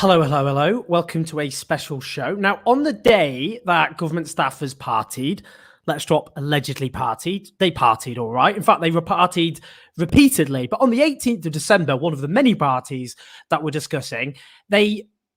Hello, hello, hello. Welcome to a special show. Now, on the day that government staffers partied, let's drop allegedly partied, they partied all right. In fact, they were partied repeatedly. But on the 18th of December, one of the many parties that we're discussing,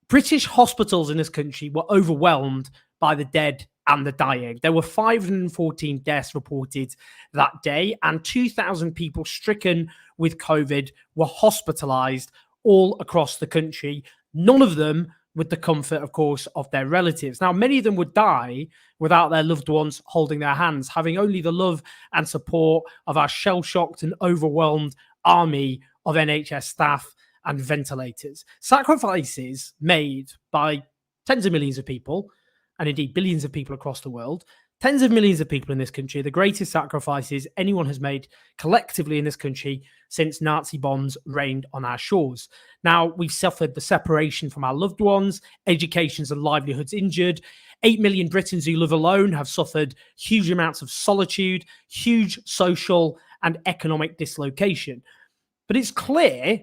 British hospitals in this country were overwhelmed by the dead and the dying. There were 514 deaths reported that day, and 2,000 people stricken with COVID were hospitalized all across the country. None of them with the comfort, of course, of their relatives. Now, many of them would die without their loved ones holding their hands, having only the love and support of our shell-shocked and overwhelmed army of NHS staff and ventilators. Sacrifices made by tens of millions of people, and indeed billions of people across the world, tens of millions of people in this country, the greatest sacrifices anyone has made collectively in this country since Nazi bombs rained on our shores. Now, we've suffered the separation from our loved ones, educations and livelihoods injured. 8 million Britons who live alone have suffered huge amounts of solitude, huge social and economic dislocation. But it's clear,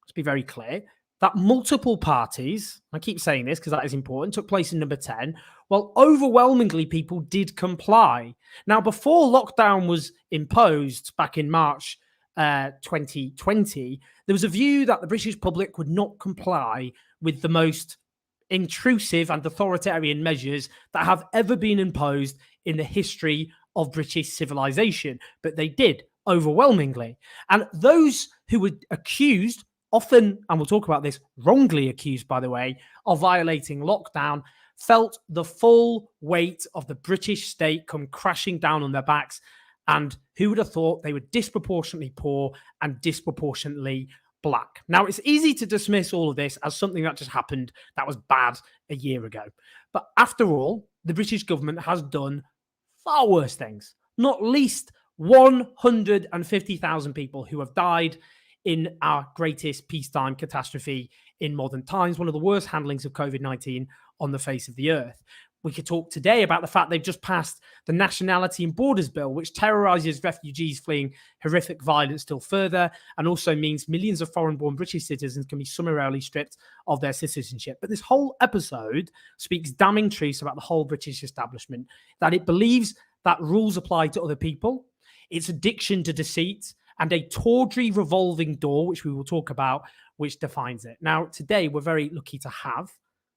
let's be very clear, that multiple parties, I keep saying this because that is important, took place in number 10, while overwhelmingly people did comply. Now, before lockdown was imposed back in March 2020, there was a view that the British public would not comply with the most intrusive and authoritarian measures that have ever been imposed in the history of British civilization. But they did, overwhelmingly. And those who were accused, often, and we'll talk about this, wrongly accused, by the way, of violating lockdown, felt the full weight of the British state come crashing down on their backs. And who would have thought they were disproportionately poor and disproportionately black? Now, it's easy to dismiss all of this as something that just happened that was bad a year ago. But after all, the British government has done far worse things, not least 150,000 people who have died in our greatest peacetime catastrophe in modern times, one of the worst handlings of COVID-19 on the face of the earth. We could talk today about the fact they've just passed the Nationality and Borders Bill, which terrorizes refugees fleeing horrific violence still further, and also means millions of foreign-born British citizens can be summarily stripped of their citizenship. But this whole episode speaks damning truths about the whole British establishment, that it believes that rules apply to other people, its addiction to deceit, and a tawdry revolving door, which we will talk about, which defines it. Now, today, we're very lucky to have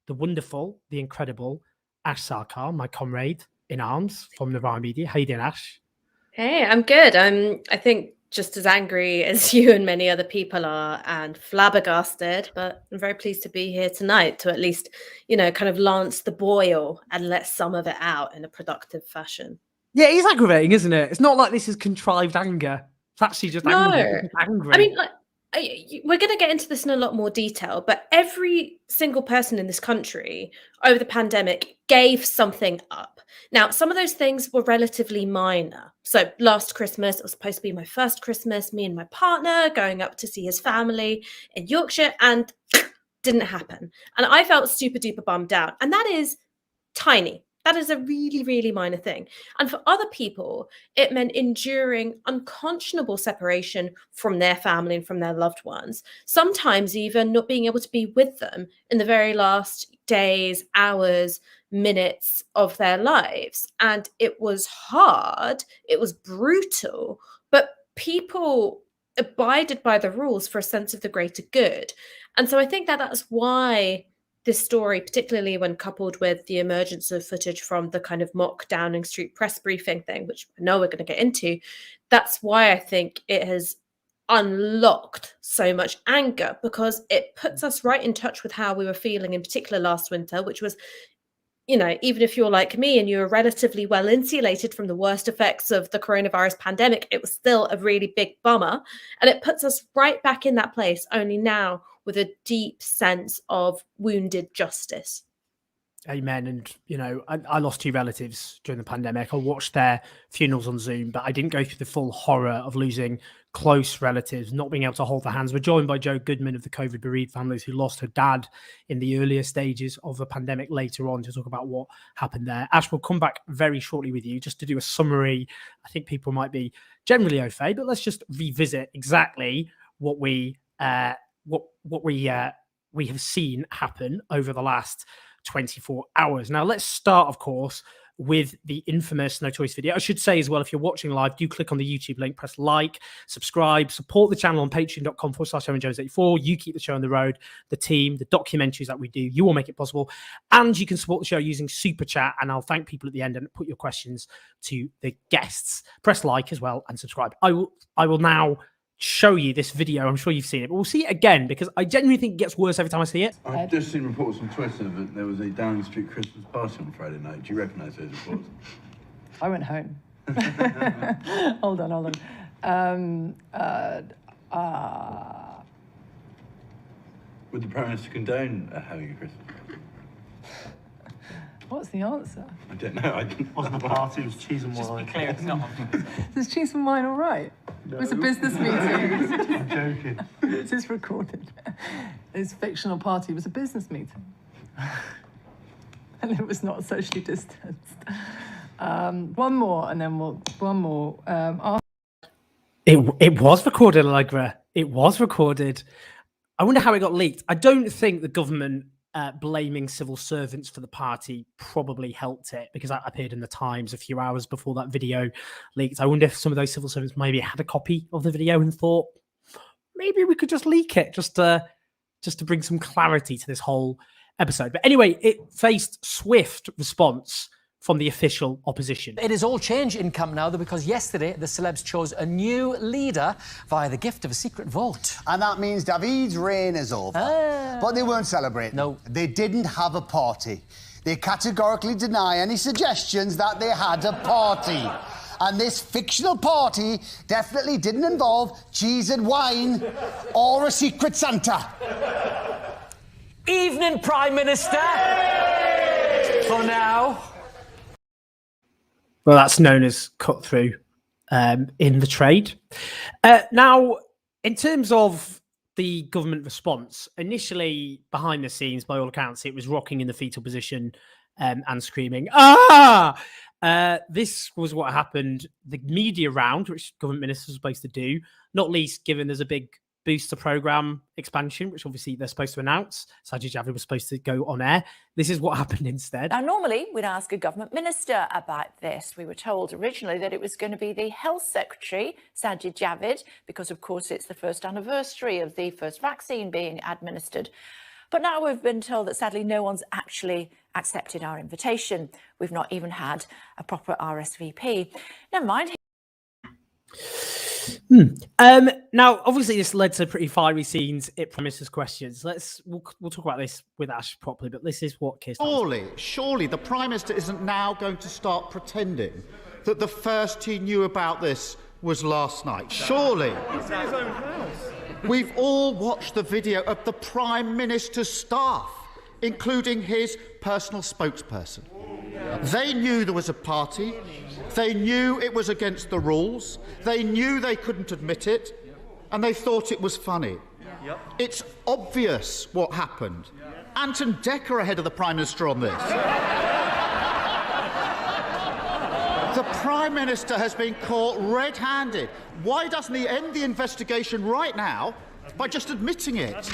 the wonderful, the incredible Ash Sarkar, my comrade in arms from Novara Media. How you doing, Ash? Hey, I'm good. I think just as angry as you and many other people are and flabbergasted, but I'm very pleased to be here tonight to at least, kind of lance the boil and let some of it out in a productive fashion. Yeah, it's aggravating, isn't it? It's not like this is contrived anger. It's actually just angry. I mean, we're going to get into this in a lot more detail, but every single person in this country over the pandemic gave something up. Now, some of those things were relatively minor. So last Christmas, it was supposed to be my first Christmas, me and my partner going up to see his family in Yorkshire, and didn't happen. And I felt super duper bummed out. And that is tiny. That is a really, really minor thing. And for other people, it meant enduring unconscionable separation from their family and from their loved ones, sometimes even not being able to be with them in the very last days, hours, minutes of their lives. And it was hard, it was brutal, but people abided by the rules for a sense of the greater good. And so I think that that's why this story, particularly when coupled with the emergence of footage from the kind of mock Downing Street press briefing thing, which I know we're going to get into, that's why I think it has unlocked so much anger, because it puts us right in touch with how we were feeling in particular last winter, which was, even if you're like me and you're relatively well insulated from the worst effects of the coronavirus pandemic, it was still a really big bummer. And it puts us right back in that place, only now with a deep sense of wounded justice. Amen. And, I lost 2 relatives during the pandemic. I watched their funerals on Zoom, but I didn't go through the full horror of losing close relatives, not being able to hold their hands. We're joined by Goodman of the COVID Bereaved Families, who lost her dad in the earlier stages of the pandemic later on, to talk about what happened there. Ash, we'll come back very shortly with you just to do a summary. I think people might be generally au fait, but let's just revisit exactly what we we have seen happen over the last 24 hours. Now, let's start, of course, with the infamous Notorious video. I should say as well, if you're watching live, do click on the YouTube link, press like, subscribe, support the channel on patreon.com/OwenJones84. You keep the show on the road, the team, the documentaries that we do, you will make it possible. And you can support the show using Super Chat, and I'll thank people at the end and put your questions to the guests. Press like as well and subscribe. I will now show you this video. I'm sure you've seen it, but we'll see it again because I genuinely think it gets worse every time I see it. I've just seen reports on Twitter that there was a Downing Street Christmas party on Friday night. Do you recognise those reports? I went home. Hold on. Would the Prime Minister condone having a Christmas party? What's the answer? I don't know. It wasn't a party, it was cheese and wine. Just be clear, it's not. Is cheese and wine all right? No. It was a business meeting. I'm joking. This is recorded. This fictional party was a business meeting. And it was not socially distanced. One more, and then one more. It was recorded, Allegra. It was recorded. I wonder how it got leaked. I don't think the government blaming civil servants for the party probably helped it, because that appeared in the Times a few hours before that video leaked. I wonder if some of those civil servants maybe had a copy of the video and thought, maybe we could just leak it just to bring some clarity to this whole episode. But anyway, it faced swift response from the official opposition. It is all change in Camp Nou, though, because yesterday the celebs chose a new leader via the gift of a secret vote. And that means David's reign is over. But they weren't celebrating. No. They didn't have a party. They categorically deny any suggestions that they had a party. And this fictional party definitely didn't involve cheese and wine or a secret Santa. Evening, Prime Minister. For now. Well, that's known as cut through in the trade. Now, in terms of the government response, initially behind the scenes, by all accounts, it was rocking in the fetal position and screaming, "Ah!" This was what happened. The media round, which government ministers are supposed to do, not least given there's a big booster program expansion, which obviously they're supposed to announce. Sajid Javid was supposed to go on air. This is what happened instead. Now, normally we'd ask a government minister about this. We were told originally that it was going to be the Health Secretary, Sajid Javid, because of course it's the first anniversary of the first vaccine being administered. But now we've been told that sadly no one's actually accepted our invitation. We've not even had a proper RSVP. Never mind. Now, obviously, this led to pretty fiery scenes. It promises questions. We'll talk about this with Ash properly, but this is what Keir Surely, the Prime Minister isn't now going to start pretending that the first he knew about this was last night. Surely. We've all watched the video of the Prime Minister's staff, including his personal spokesperson. They knew there was a party. They knew it was against the rules. They knew they couldn't admit it, and they thought it was funny. It's obvious what happened. Anton Decker ahead of the Prime Minister on this. The Prime Minister has been caught red-handed. Why doesn't he end the investigation right now by just admitting it?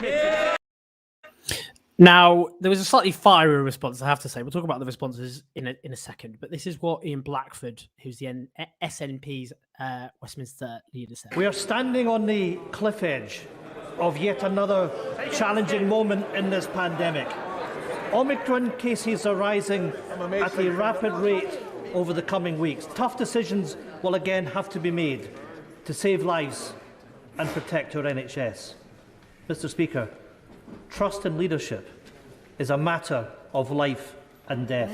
Now, there was a slightly fiery response, I have to say. We'll talk about the responses in a second. But this is what Ian Blackford, who's the SNP's Westminster leader, said. We are standing on the cliff edge of yet another challenging moment in this pandemic. Omicron cases are rising at a rapid rate over the coming weeks. Tough decisions will again have to be made to save lives and protect our NHS. Mr. Speaker, trust in leadership is a matter of life and death.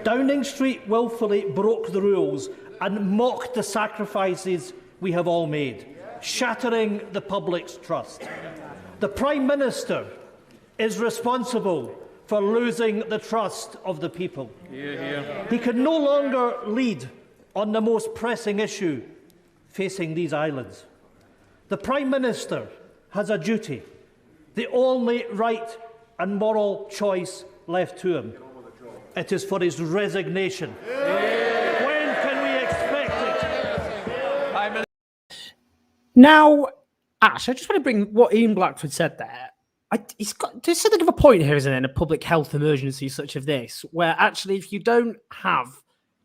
Downing Street willfully broke the rules and mocked the sacrifices we have all made, shattering the public's trust. The Prime Minister is responsible for losing the trust of the people. He can no longer lead on the most pressing issue facing these islands. The Prime Minister has a duty, the only right and moral choice left to him. It is for his resignation. When can we expect it? Now, Ash, I just want to bring what Ian Blackford said there. there's something of a point here, isn't there, in a public health emergency such as this, where actually if you don't have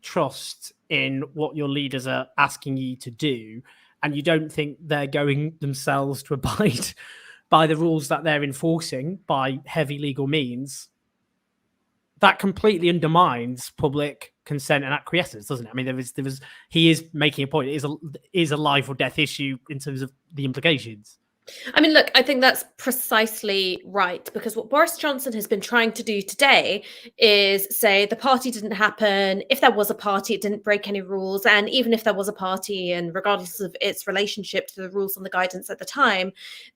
trust in what your leaders are asking you to do, and you don't think they're going themselves to abide by the rules that they're enforcing by heavy legal means, that completely undermines public consent and acquiescence, doesn't it? I mean, he is making a point. It is a life or death issue in terms of the implications. I mean, look, I think that's precisely right, because what Boris Johnson has been trying to do today is say the party didn't happen. If there was a party, it didn't break any rules. And even if there was a party, and regardless of its relationship to the rules and the guidance at the time,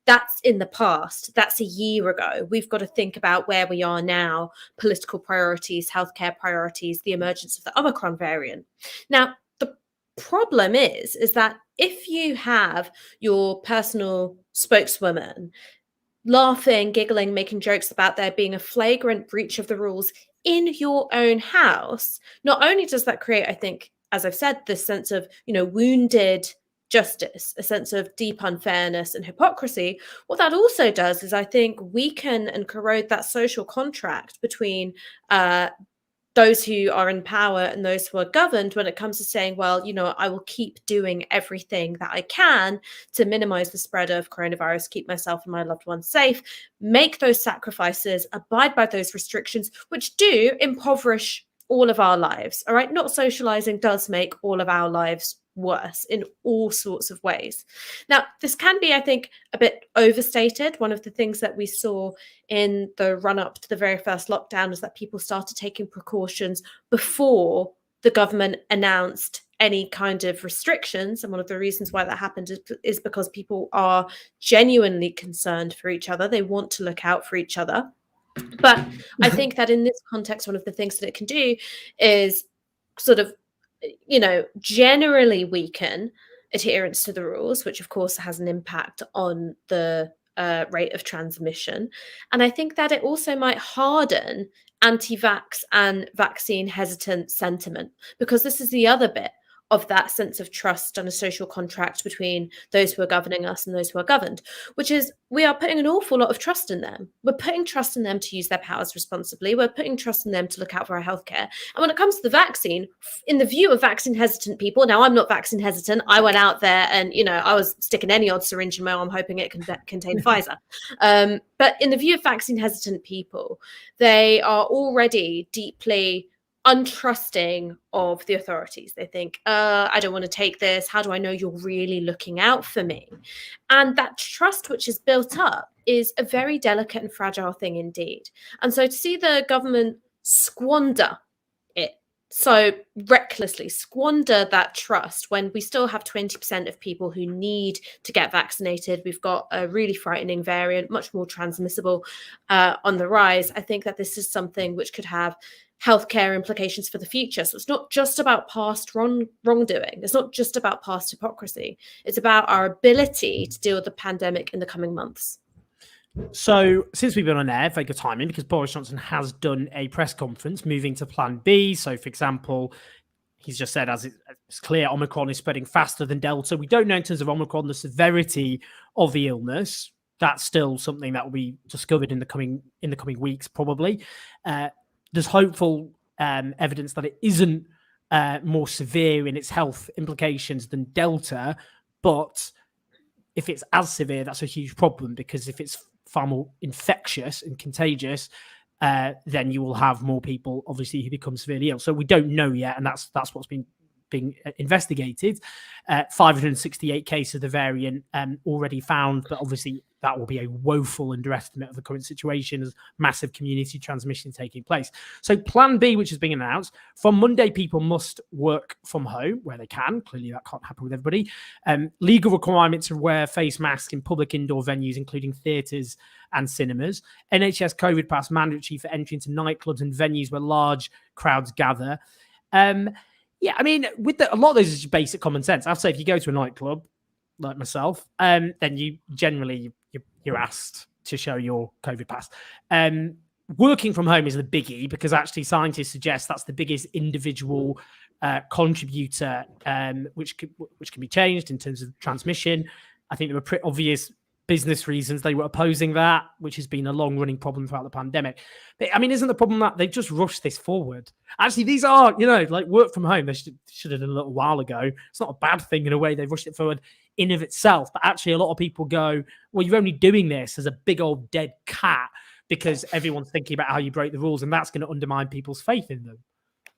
that's in the past. That's a year ago. We've got to think about where we are now, political priorities, healthcare priorities, the emergence of the Omicron variant. Now, the problem is that if you have your personal spokeswoman laughing, giggling, making jokes about there being a flagrant breach of the rules in your own house, not only does that create, I think, as I've said, this sense of, wounded justice, a sense of deep unfairness and hypocrisy, what that also does is, I think, weaken and corrode that social contract between those who are in power and those who are governed, when it comes to saying, well, I will keep doing everything that I can to minimize the spread of coronavirus, keep myself and my loved ones safe, make those sacrifices, abide by those restrictions, which do impoverish all of our lives. All right. Not socializing does make all of our lives worse in all sorts of ways. Now, this can be, I think, a bit overstated. One of the things that we saw in the run-up to the very first lockdown is that people started taking precautions before the government announced any kind of restrictions. And one of the reasons why that happened is because people are genuinely concerned for each other. They want to look out for each other. But I think that in this context, one of the things that it can do is sort of generally weaken adherence to the rules, which of course has an impact on the rate of transmission. And I think that it also might harden anti-vax and vaccine hesitant sentiment, because this is the other bit of that sense of trust and a social contract between those who are governing us and those who are governed, which is we are putting an awful lot of trust in them. We're putting trust in them to use their powers responsibly. We're putting trust in them to look out for our healthcare. And when it comes to the vaccine, in the view of vaccine hesitant people, now I'm not vaccine hesitant. I went out there and, I was sticking any odd syringe in my arm, hoping it contained Pfizer. But in the view of vaccine hesitant people, they are already deeply untrusting of the authorities. They think, I don't want to take this. How do I know you're really looking out for me? And that trust which is built up is a very delicate and fragile thing indeed. And so to see the government squander it, so recklessly squander that trust when we still have 20% of people who need to get vaccinated, we've got a really frightening variant, much more transmissible on the rise. I think that this is something which could have healthcare implications for the future. So it's not just about past wrongdoing. It's not just about past hypocrisy. It's about our ability to deal with the pandemic in the coming months. So since we've been on air, very good timing, because Boris Johnson has done a press conference moving to Plan B. So, for example, he's just said, as it's clear, Omicron is spreading faster than Delta. We don't know in terms of Omicron the severity of the illness. That's still something that will be discovered in the coming weeks, probably. There's hopeful evidence that it isn't more severe in its health implications than Delta, but if it's as severe, that's a huge problem, because if it's far more infectious and contagious, then you will have more people, obviously, who become severely ill. So we don't know yet, and that's what's being investigated. 568 cases of the variant already found, but obviously that will be a woeful underestimate of the current situation as massive community transmission taking place. So Plan B, which is being announced, from Monday, people must work from home where they can. Clearly, that can't happen with everybody. Legal requirements to wear face masks in public indoor venues, including theatres and cinemas. NHS COVID pass mandatory for entry into nightclubs and venues where large crowds gather. Yeah, I mean, a lot of those is just basic common sense. I'd say if you go to a nightclub, like myself, then you generally you're asked to show your COVID pass. Working from home is the biggie, because actually scientists suggest that's the biggest individual contributor, which can be changed in terms of transmission. I think there were pretty obvious business reasons, they were opposing that, which has been a long-running problem throughout the pandemic. But, I mean, isn't the problem that they've just rushed this forward? Actually, these are, like work from home. They should have done a little while ago. It's not a bad thing in a way. They've rushed it forward in of itself. But actually, a lot of people go, well, you're only doing this as a big old dead cat because everyone's thinking about how you break the rules, and that's going to undermine people's faith in them.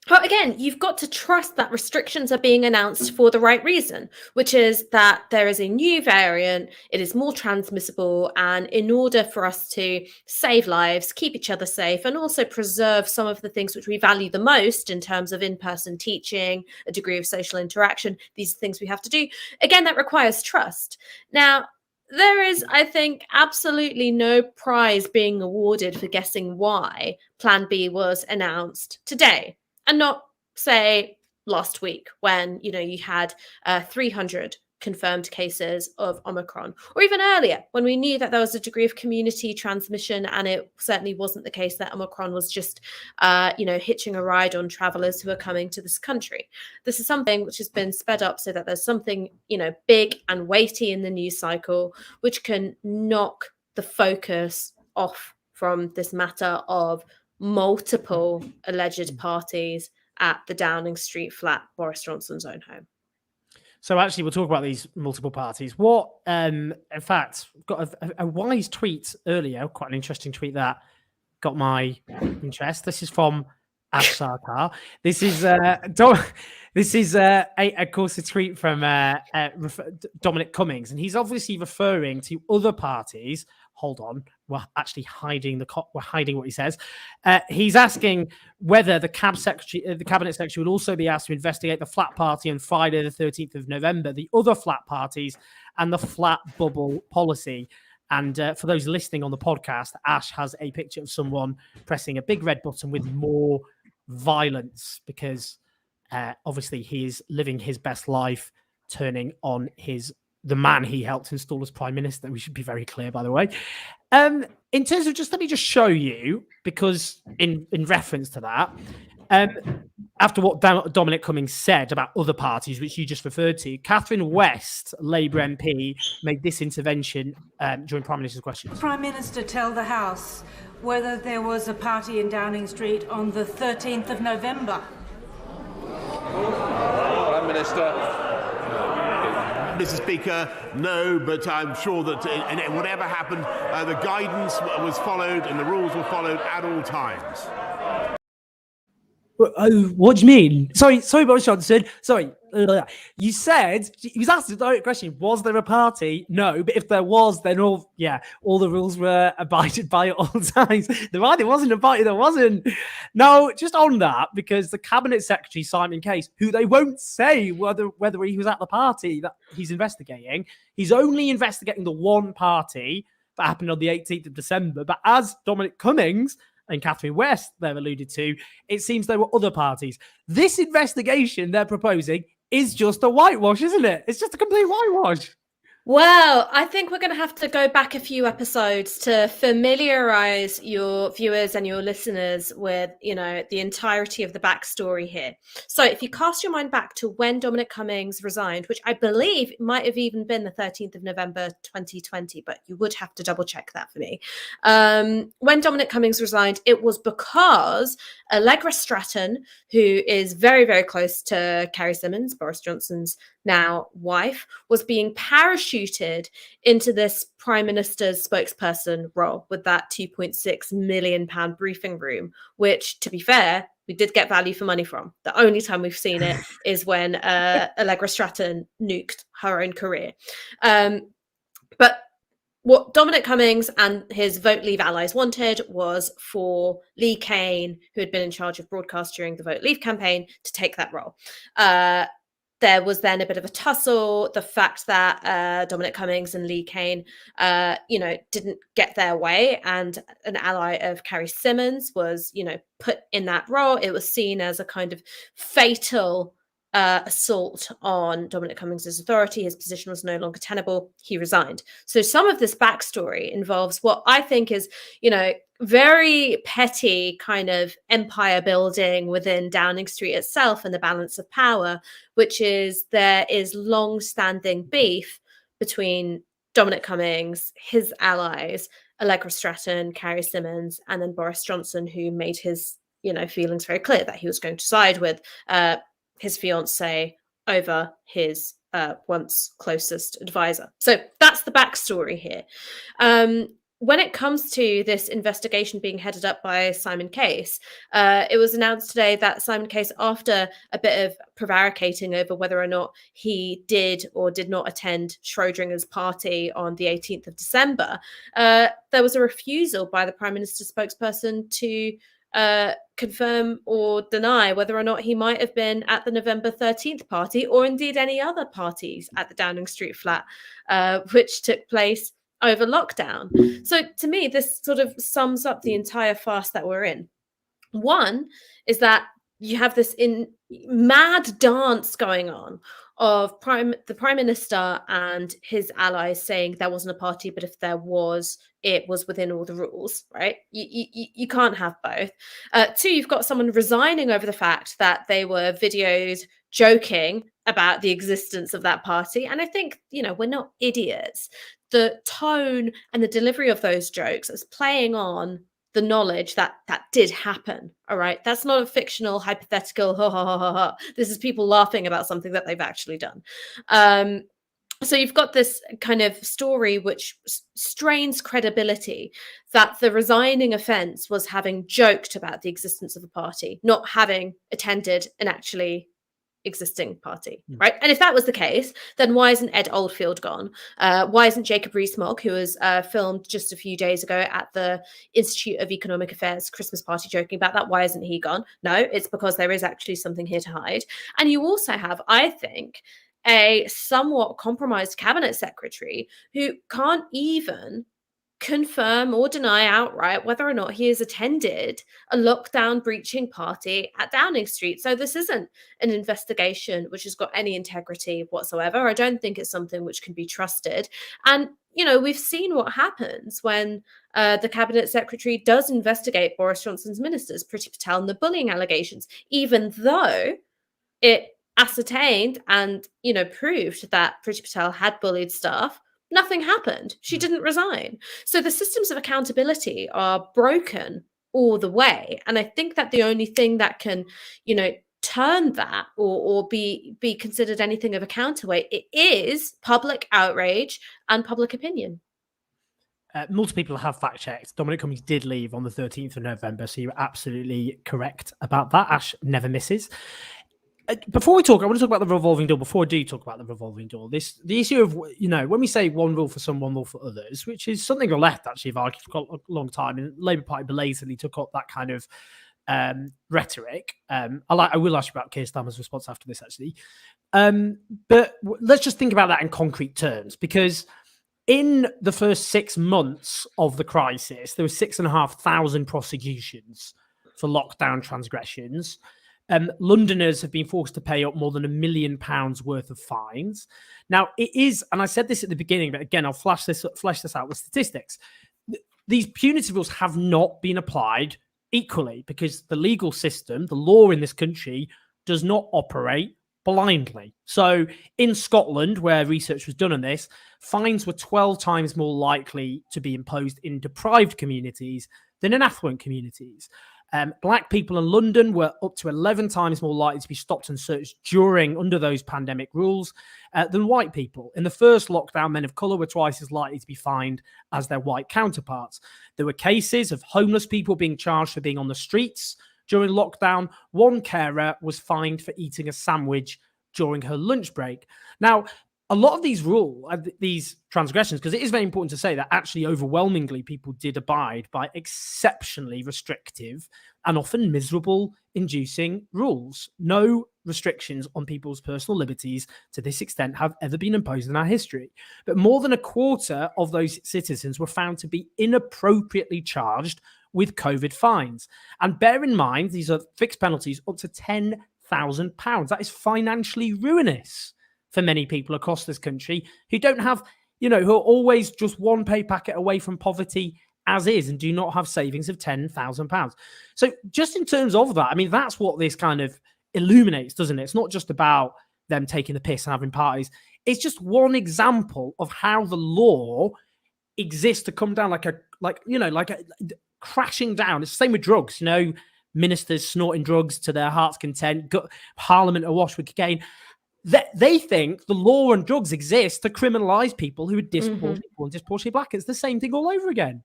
But again, you've got to trust that restrictions are being announced for the right reason, which is that there is a new variant, it is more transmissible, and in order for us to save lives, keep each other safe, and also preserve some of the things which we value the most in terms of in-person teaching, a degree of social interaction, these are things we have to do. Again, that requires trust. Now, there is, I think, absolutely no prize being awarded for guessing why Plan B was announced today. And not, say, last week when, you had 300 confirmed cases of Omicron, or even earlier when we knew that there was a degree of community transmission, and it certainly wasn't the case that Omicron was just, hitching a ride on travellers who are coming to this country. This is something which has been sped up so that there's something, big and weighty in the news cycle, which can knock the focus off from this matter of multiple alleged parties at the Downing Street flat, Boris Johnson's own home. So actually, we'll talk about these multiple parties. What, in fact, got a wise tweet earlier, quite an interesting tweet that got my interest. This is from Ash Sarkar. This is of course, a tweet from Dominic Cummings, and he's obviously referring to other parties. Hold on, we're actually hiding what he says. He's asking whether the cabinet secretary will also be asked to investigate the flat party on Friday, the 13th of November, the other flat parties, and the flat bubble policy. And for those listening on the podcast, Ash has a picture of someone pressing a big red button with more violence because obviously he is living his best life, turning on the man he helped install as Prime Minister. We should be very clear, by the way. In terms of let me just show you, because in reference to that, after what Dominic Cummings said about other parties, which you just referred to, Catherine West, Labour MP, made this intervention during Prime Minister's questions. Prime Minister tell the House whether there was a party in Downing Street on the 13th of November. Prime Minister. Mr. Speaker, no, but I'm sure that whatever happened, the guidance was followed and the rules were followed at all times. What do you mean? Sorry, Boris Johnson. Sorry. You said, he was asked a direct question, was there a party? No, but if there was, then all the rules were abided by at all times. There either wasn't a party, there wasn't. No, just on that, because the Cabinet Secretary, Simon Case, who they won't say whether he was at the party that he's investigating, he's only investigating the one party that happened on the 18th of December. But as Dominic Cummings and Catherine West there alluded to, it seems there were other parties. This investigation they're proposing is just a whitewash, isn't it? It's just a complete whitewash. Well, I think we're going to have to go back a few episodes to familiarize your viewers and your listeners with, the entirety of the backstory here. So if you cast your mind back to when Dominic Cummings resigned, which I believe might have even been the 13th of November 2020, but you would have to double check that for me. When Dominic Cummings resigned, it was because Allegra Stratton, who is very, very close to Carrie Symonds, Boris Johnson's now wife, was being parachuted into this Prime Minister's spokesperson role with that £2.6 million briefing room, which, to be fair, we did get value for money from. The only time we've seen it is when Allegra Stratton nuked her own career. But what Dominic Cummings and his Vote Leave allies wanted was for Lee Kane, who had been in charge of broadcast during the Vote Leave campaign, to take that role. There was then a bit of a tussle. The fact that Dominic Cummings and Lee Kane, didn't get their way, and an ally of Carrie Symonds was, put in that role. It was seen as a kind of fatal assault on Dominic Cummings' authority. His position was no longer tenable. He resigned. So some of this backstory involves what I think is, very petty kind of empire building within Downing Street itself and the balance of power, which is there is long-standing beef between Dominic Cummings, his allies, Allegra Stratton, Carrie Symonds, and then Boris Johnson, who made his feelings very clear that he was going to side with his fiancée over his once closest advisor. So that's the backstory here. When it comes to this investigation being headed up by Simon Case, it was announced today that Simon Case, after a bit of prevaricating over whether or not he did or did not attend Schrodinger's party on the 18th of December, there was a refusal by the Prime Minister's spokesperson to confirm or deny whether or not he might have been at the November 13th party, or indeed any other parties at the Downing Street flat, which took place over lockdown. So to me, this sort of sums up the entire farce that we're in. One is that you have this mad dance going on of the Prime Minister and his allies saying there wasn't a party, but if there was, it was within all the rules, right? You can't have both. Two, you've got someone resigning over the fact that they were videoed joking about the existence of that party. And I think, we're not idiots. The tone and the delivery of those jokes is playing on the knowledge that did happen. All right. That's not a fictional, hypothetical, ha, ha, ha, ha, ha. This is people laughing about something that they've actually done. So you've got this kind of story which strains credibility, that the resigning offence was having joked about the existence of a party, not having attended an actually existing party, right? And if that was the case, then why isn't Ed Oldfield gone? Why isn't Jacob Rees-Mogg, who was filmed just a few days ago at the Institute of Economic Affairs Christmas party joking about that, why isn't he gone? No, it's because there is actually something here to hide. And you also have, I think, a somewhat compromised cabinet secretary who can't even confirm or deny outright whether or not he has attended a lockdown breaching party at Downing Street. So this isn't an investigation which has got any integrity whatsoever. I don't think it's something which can be trusted. And, we've seen what happens when the cabinet secretary does investigate Boris Johnson's ministers, Priti Patel, and the bullying allegations, even though it ascertained and, proved that Priti Patel had bullied staff. Nothing happened. She didn't resign. So the systems of accountability are broken all the way. And I think that the only thing that can, turn that or be considered anything of a counterweight, it is public outrage and public opinion. Multiple people have fact checked. Dominic Cummings did leave on the 13th of November. So you're absolutely correct about that. Ash never misses. Before we talk, I want to talk about the revolving door. Before I do talk about the revolving door, the issue of, when we say one rule for some, one rule for others, which is something the left actually have argued for a long time, and Labour Party belatedly took up that kind of rhetoric. I will ask you about Keir Starmer's response after this, actually. But let's just think about that in concrete terms, because in the first 6 months of the crisis, there were 6,500 prosecutions for lockdown transgressions. Londoners have been forced to pay up more than £1 million worth of fines. Now, it is, and I said this at the beginning, but again, I'll flesh this out with statistics. These punitive rules have not been applied equally because the legal system, the law in this country, does not operate blindly. So in Scotland, where research was done on this, fines were 12 times more likely to be imposed in deprived communities than in affluent communities. Black people in London were up to 11 times more likely to be stopped and searched under those pandemic rules than white people. In the first lockdown, men of colour were twice as likely to be fined as their white counterparts. There were cases of homeless people being charged for being on the streets during lockdown. One carer was fined for eating a sandwich during her lunch break. Now, a lot of these transgressions, because it is very important to say that actually overwhelmingly people did abide by exceptionally restrictive and often miserable inducing rules. No restrictions on people's personal liberties to this extent have ever been imposed in our history. But more than a quarter of those citizens were found to be inappropriately charged with COVID fines. And bear in mind, these are fixed penalties up to £10,000. That is financially ruinous for many people across this country who don't have, who are always just one pay packet away from poverty as is and do not have savings of £10,000. So just in terms of that, I mean, that's what this kind of illuminates, doesn't it? It's not just about them taking the piss and having parties. it's just one example of how the law exists to come down like a crashing down. It's the same with drugs, ministers snorting drugs to their heart's content, Parliament awash with cocaine. They think the law on drugs exists to criminalize people who are disproportionately poor and disproportionately black. It's the same thing all over again.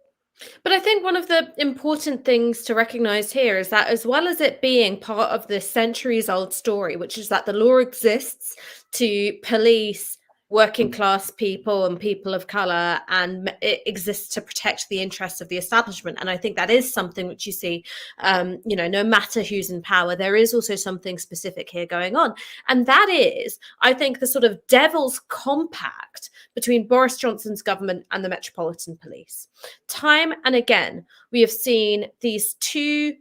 But I think one of the important things to recognize here is that, as well as it being part of this centuries-old story, which is that the law exists to police working class people and people of color, and it exists to protect the interests of the establishment. And I think that is something which you see, no matter who's in power, there is also something specific here going on. And that is, I think, the sort of devil's compact between Boris Johnson's government and the Metropolitan Police. Time and again, we have seen these two,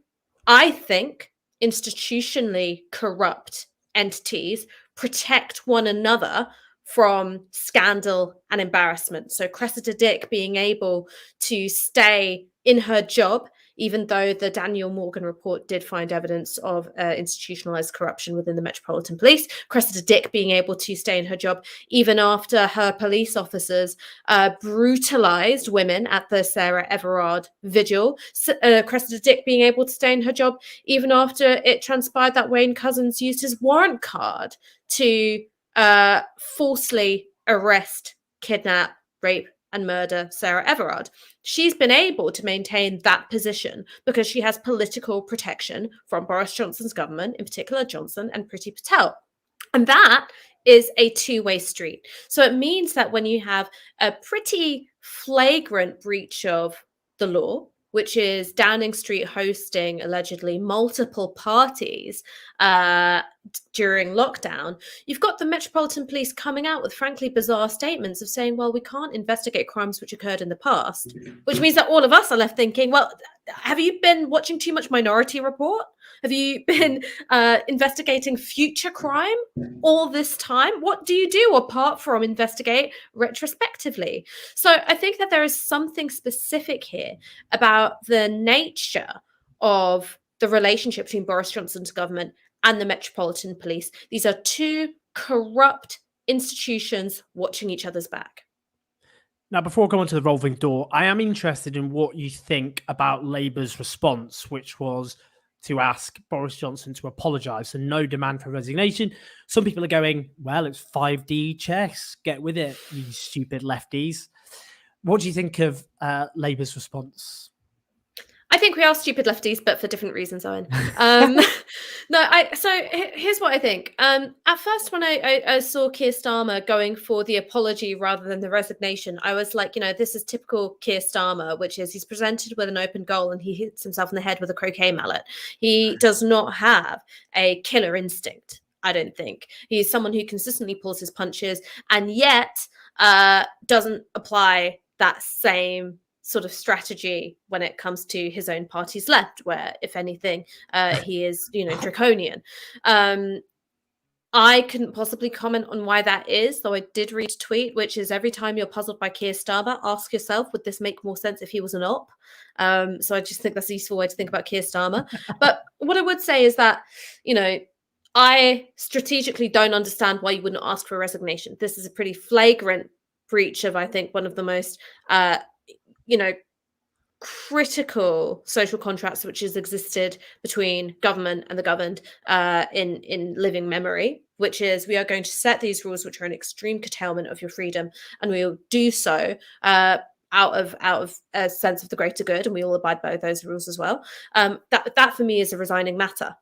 I think, institutionally corrupt entities protect one another from scandal and embarrassment. So Cressida Dick being able to stay in her job, even though the Daniel Morgan report did find evidence of institutionalized corruption within the Metropolitan Police. Cressida Dick being able to stay in her job even after her police officers brutalized women at the Sarah Everard vigil. Cressida Dick being able to stay in her job even after it transpired that Wayne Couzens used his warrant card to falsely arrest, kidnap, rape, and murder Sarah Everard. She's been able to maintain that position because she has political protection from Boris Johnson's government, in particular Johnson and Priti Patel. And that is a two-way street. So it means that when you have a pretty flagrant breach of the law, which is Downing Street hosting allegedly multiple parties during lockdown, you've got the Metropolitan Police coming out with frankly bizarre statements of saying, well, we can't investigate crimes which occurred in the past, which means that all of us are left thinking, well, have you been watching too much Minority Report? Have you been investigating future crime all this time? What do you do apart from investigate retrospectively? So I think that there is something specific here about the nature of the relationship between Boris Johnson's government and the Metropolitan Police. These are two corrupt institutions watching each other's back. Now, before going to the revolving door, I am interested in what you think about Labour's response, which was to ask Boris Johnson to apologise. So no demand for resignation. Some people are going, well, it's 5D chess. Get with it, you stupid lefties. What do you think of Labour's response? I think we are stupid lefties, but for different reasons, Owen. So here's what I think. At first, when I saw Keir Starmer going for the apology rather than the resignation, I was like, this is typical Keir Starmer, which is he's presented with an open goal and he hits himself in the head with a croquet mallet. He does not have a killer instinct, I don't think. He's someone who consistently pulls his punches and yet doesn't apply that same sort of strategy when it comes to his own party's left, where, if anything, he is, draconian. I couldn't possibly comment on why that is, though I did read a tweet, which is every time you're puzzled by Keir Starmer, ask yourself, would this make more sense if he was an op? So I just think that's a useful way to think about Keir Starmer. But what I would say is that, I strategically don't understand why you wouldn't ask for a resignation. This is a pretty flagrant breach of, I think, one of the most critical social contracts which has existed between government and the governed in living memory, which is we are going to set these rules which are an extreme curtailment of your freedom, and we will do so out of a sense of the greater good, and we will abide by those rules as well. That for me is a resigning matter.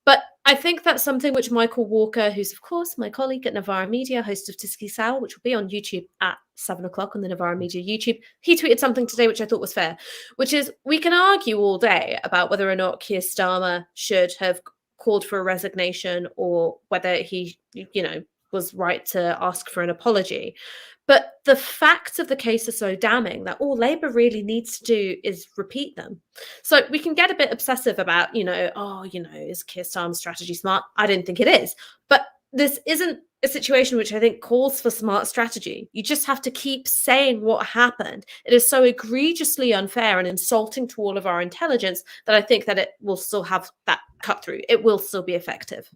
But I think that's something which Michael Walker, who's of course my colleague at Novara Media, host of Tisky Sour, which will be on YouTube at 7:00 on the Novara Media YouTube, he tweeted something today which I thought was fair, which is we can argue all day about whether or not Keir Starmer should have called for a resignation or whether he, was right to ask for an apology. But the facts of the case are so damning that all Labour really needs to do is repeat them. So we can get a bit obsessive about, is Keir Starmer's strategy smart? I don't think it is. But this isn't a situation which I think calls for smart strategy. You just have to keep saying what happened. It is so egregiously unfair and insulting to all of our intelligence that I think that it will still have that cut through. It will still be effective.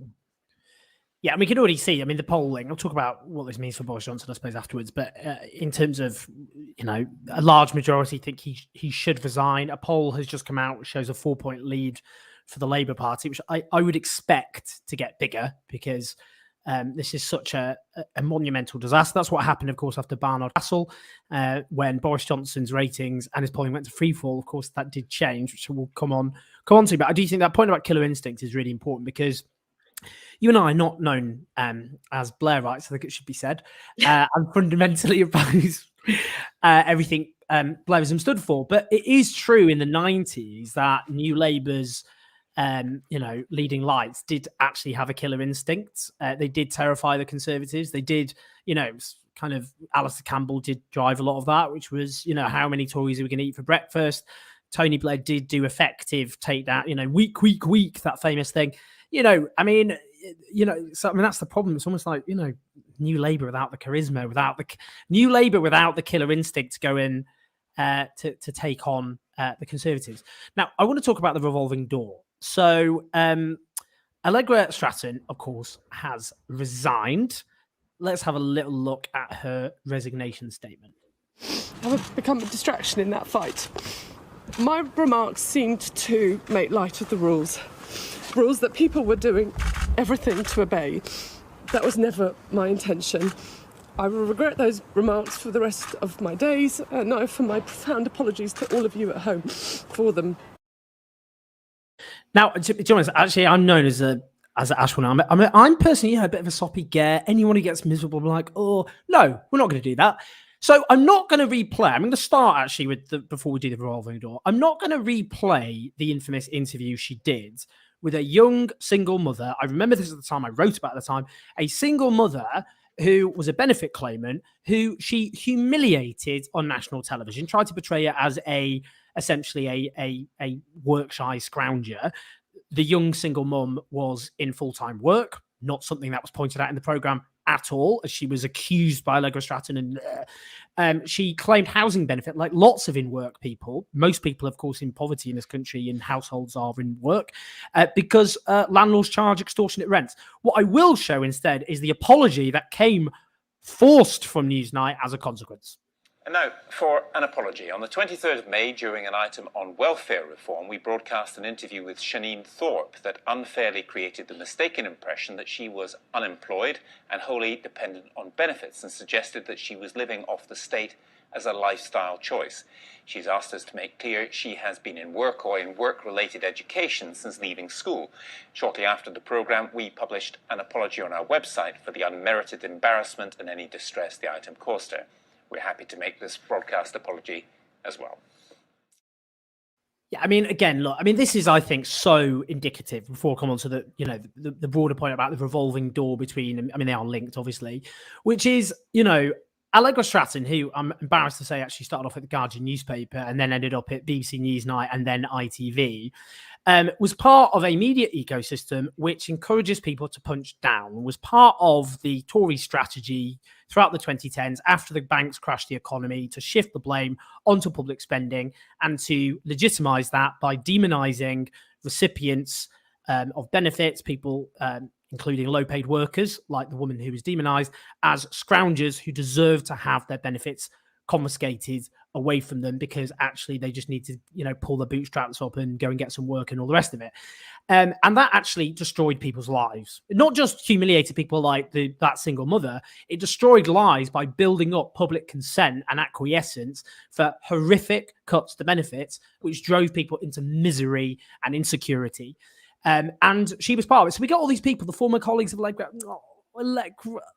Yeah, and we can already see, I mean, the polling, I'll talk about what this means for Boris Johnson, I suppose, afterwards. But in terms of, a large majority think he should resign. A poll has just come out which shows a 4-point lead for the Labour Party, which I would expect to get bigger because this is such a monumental disaster. That's what happened, of course, after Barnard Castle, when Boris Johnson's ratings and his polling went to freefall. Of course, that did change, which we'll come on to. But I do think that point about killer instinct is really important because you and I are not known as Blairites, I think it should be said, and fundamentally oppose everything Blairism stood for. But it is true in the 90s that New Labour's leading lights did actually have a killer instinct. They did terrify the Conservatives. They did, kind of Alistair Campbell did drive a lot of that, which was, how many Tories are we going to eat for breakfast? Tony Blair did do effective take that, weak, that famous thing. So that's the problem. It's almost like, New Labour without the charisma, New Labour without the killer instinct going to take on the Conservatives. Now, I want to talk about the revolving door. So Allegra Stratton, of course, has resigned. Let's have a little look at her resignation statement. I've become a distraction in that fight. My remarks seemed to make light of the rules that people were doing everything to obey. That was never my intention. I will regret those remarks for the rest of my days, and I offer my profound apologies to all of you at home for them. Now, to be honest, actually, I'm known as an Ashwin. I'm personally a bit of a soppy gare. Anyone who gets miserable, I'm like, oh, no, we're not going to do that. So I'm not going to replay. I'm going to start actually before we do the revolving door. I'm not going to replay the infamous interview she did with a young single mother. I remember this at the time. I wrote about it at the time. A single mother who was a benefit claimant who she humiliated on national television, tried to portray her as essentially a work-shy scrounger. The young single mum was in full-time work, not something that was pointed out in the programme at all, as she was accused by Allegra Stratton. And she claimed housing benefit like lots of in-work people. Most people, of course, in poverty in this country in households are in work because landlords charge extortionate rents. What I will show instead is the apology that came forced from Newsnight as a consequence. And now for an apology. On the 23rd of May, during an item on welfare reform, we broadcast an interview with Shanine Thorpe that unfairly created the mistaken impression that she was unemployed and wholly dependent on benefits and suggested that she was living off the state as a lifestyle choice. She's asked us to make clear she has been in work or in work-related education since leaving school. Shortly after the programme, we published an apology on our website for the unmerited embarrassment and any distress the item caused her. We're happy to make this broadcast apology as well. Yeah, this is, I think, so indicative. Before I come on to the broader point about the revolving door between, they are linked, obviously, which is, Allegra Stratton, who I'm embarrassed to say actually started off at the Guardian newspaper and then ended up at BBC Newsnight and then ITV, was part of a media ecosystem which encourages people to punch down, was part of the Tory strategy throughout the 2010s after the banks crashed the economy to shift the blame onto public spending and to legitimise that by demonising recipients of benefits, people including low-paid workers like the woman who was demonised, as scroungers who deserve to have their benefits confiscated away from them because actually they just need to, pull their bootstraps up and go and get some work and all the rest of it. And that actually destroyed people's lives. It not just humiliated people like that single mother, it destroyed lives by building up public consent and acquiescence for horrific cuts to benefits, which drove people into misery and insecurity. And she was part of it. So we got all these people, the former colleagues of Allegra.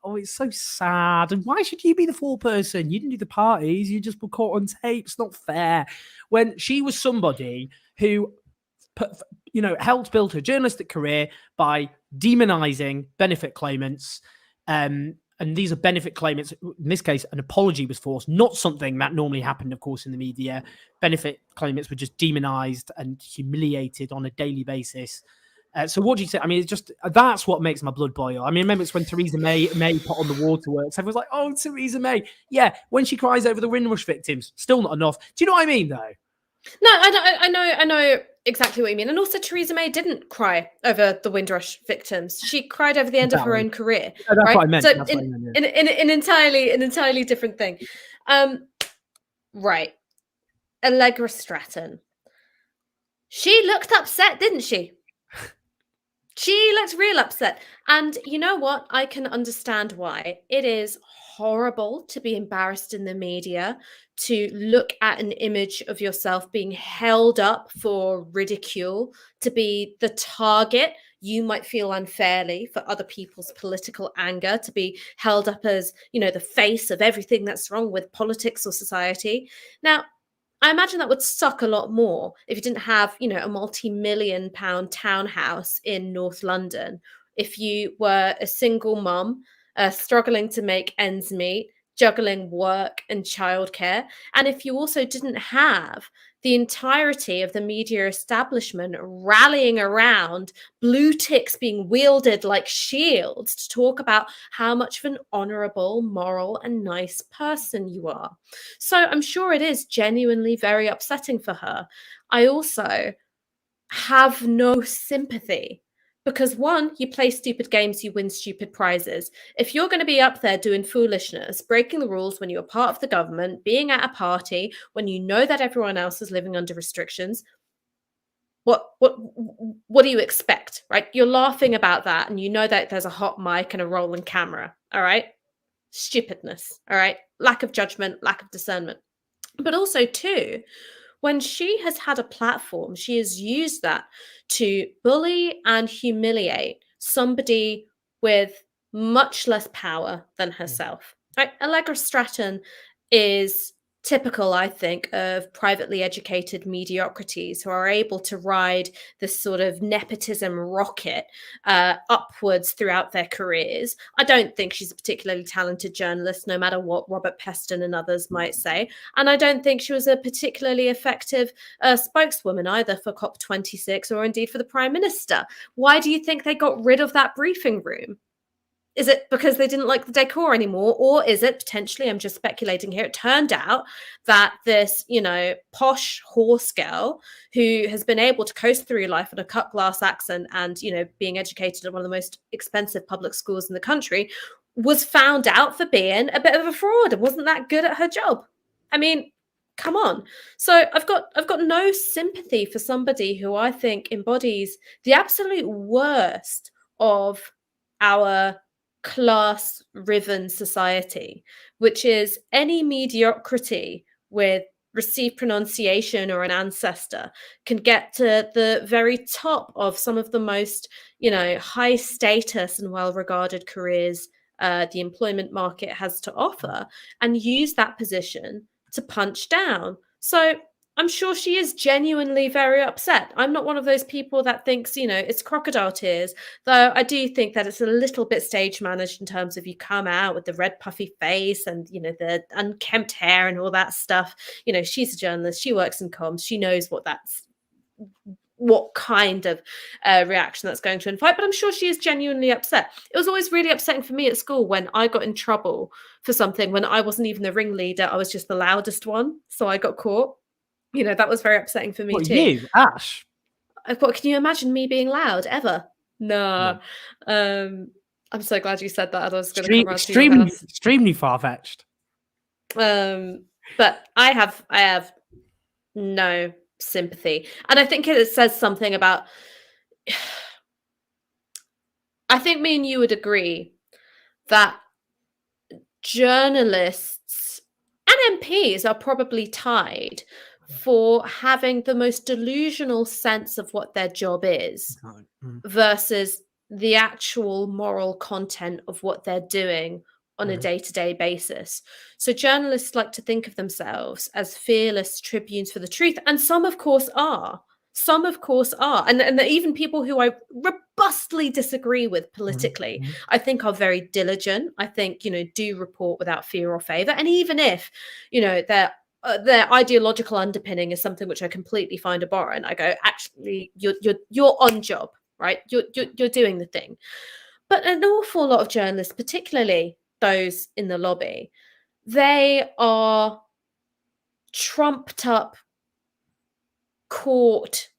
Oh, it's so sad. And why should you be the foreperson? You didn't do the parties. You just were caught on tape. It's not fair. When she was somebody who, helped build her journalistic career by demonizing benefit claimants. And these are benefit claimants. In this case, an apology was forced, not something that normally happened, of course, in the media. Benefit claimants were just demonized and humiliated on a daily basis. So what do you say? That's what makes my blood boil. Remember it's when Theresa May put on the waterworks. Everyone's like, oh, Theresa May. Yeah, when she cries over the Windrush victims, still not enough. Do you know what I mean, though? No, I know exactly what you mean. And also, Theresa May didn't cry over the Windrush victims. She cried over the end of her own career. That's right? what I meant. So That's what I meant, in an entirely different thing. Right. Allegra Stratton. She looked upset, didn't she? She looked real upset. And you know what? I can understand why. It is horrible to be embarrassed in the media, to look at an image of yourself being held up for ridicule, to be the target. You might feel unfairly for other people's political anger, to be held up as, the face of everything that's wrong with politics or society. Now, I imagine that would suck a lot more if you didn't have, a multi-million-pound townhouse in North London. If you were a single mum, struggling to make ends meet, juggling work and childcare, and if you also didn't have the entirety of the media establishment rallying around, blue ticks being wielded like shields to talk about how much of an honourable, moral, and nice person you are. So I'm sure it is genuinely very upsetting for her. I also have no sympathy because, one, you play stupid games, you win stupid prizes. If you're going to be up there doing foolishness, breaking the rules when you're part of the government, being at a party, when you know that everyone else is living under restrictions, what do you expect, right? You're laughing about that and you know that there's a hot mic and a rolling camera, all right? Stupidness, all right? Lack of judgment, lack of discernment. But also, too, when she has had a platform, she has used that to bully and humiliate somebody with much less power than herself. Right? Allegra Stratton is typical, I think, of privately educated mediocrities who are able to ride this sort of nepotism rocket upwards throughout their careers. I don't think she's a particularly talented journalist, no matter what Robert Peston and others might say. And I don't think she was a particularly effective spokeswoman either for COP26 or indeed for the Prime Minister. Why do you think they got rid of that briefing room? Is it because they didn't like the decor anymore? Or is it potentially, I'm just speculating here, it turned out that this, posh horse girl who has been able to coast through life in a cut glass accent and, being educated at one of the most expensive public schools in the country was found out for being a bit of a fraud and wasn't that good at her job? I mean, come on. So I've got no sympathy for somebody who I think embodies the absolute worst of our class-riven society, which is any mediocrity with received pronunciation or an ancestor can get to the very top of some of the most, high status and well-regarded careers the employment market has to offer, and use that position to punch down. So I'm sure she is genuinely very upset. I'm not one of those people that thinks, it's crocodile tears, though I do think that it's a little bit stage managed in terms of you come out with the red puffy face and, the unkempt hair and all that stuff. She's a journalist. She works in comms. She knows what kind of reaction that's going to invite, but I'm sure she is genuinely upset. It was always really upsetting for me at school when I got in trouble for something when I wasn't even the ringleader. I was just the loudest one. So I got caught. That was very upsetting for me too. You, Ash? What, can you imagine me being loud ever? No. I'm so glad you said that. I was going to come around to your house. Extremely far-fetched. But I have no sympathy. And I think it says something about, I think me and you would agree that journalists and MPs are probably tied for having the most delusional sense of what their job is versus the actual moral content of what they're doing on a day-to-day basis. So journalists like to think of themselves as fearless tribunes for the truth, and some of course are. And even people who I robustly disagree with politically, I think are very diligent. I think, do report without fear or favor. And even if, their ideological underpinning is something which I completely find abhorrent, I go, actually, you're on job, right? You're doing the thing. But an awful lot of journalists, particularly those in the lobby, they are trumped up court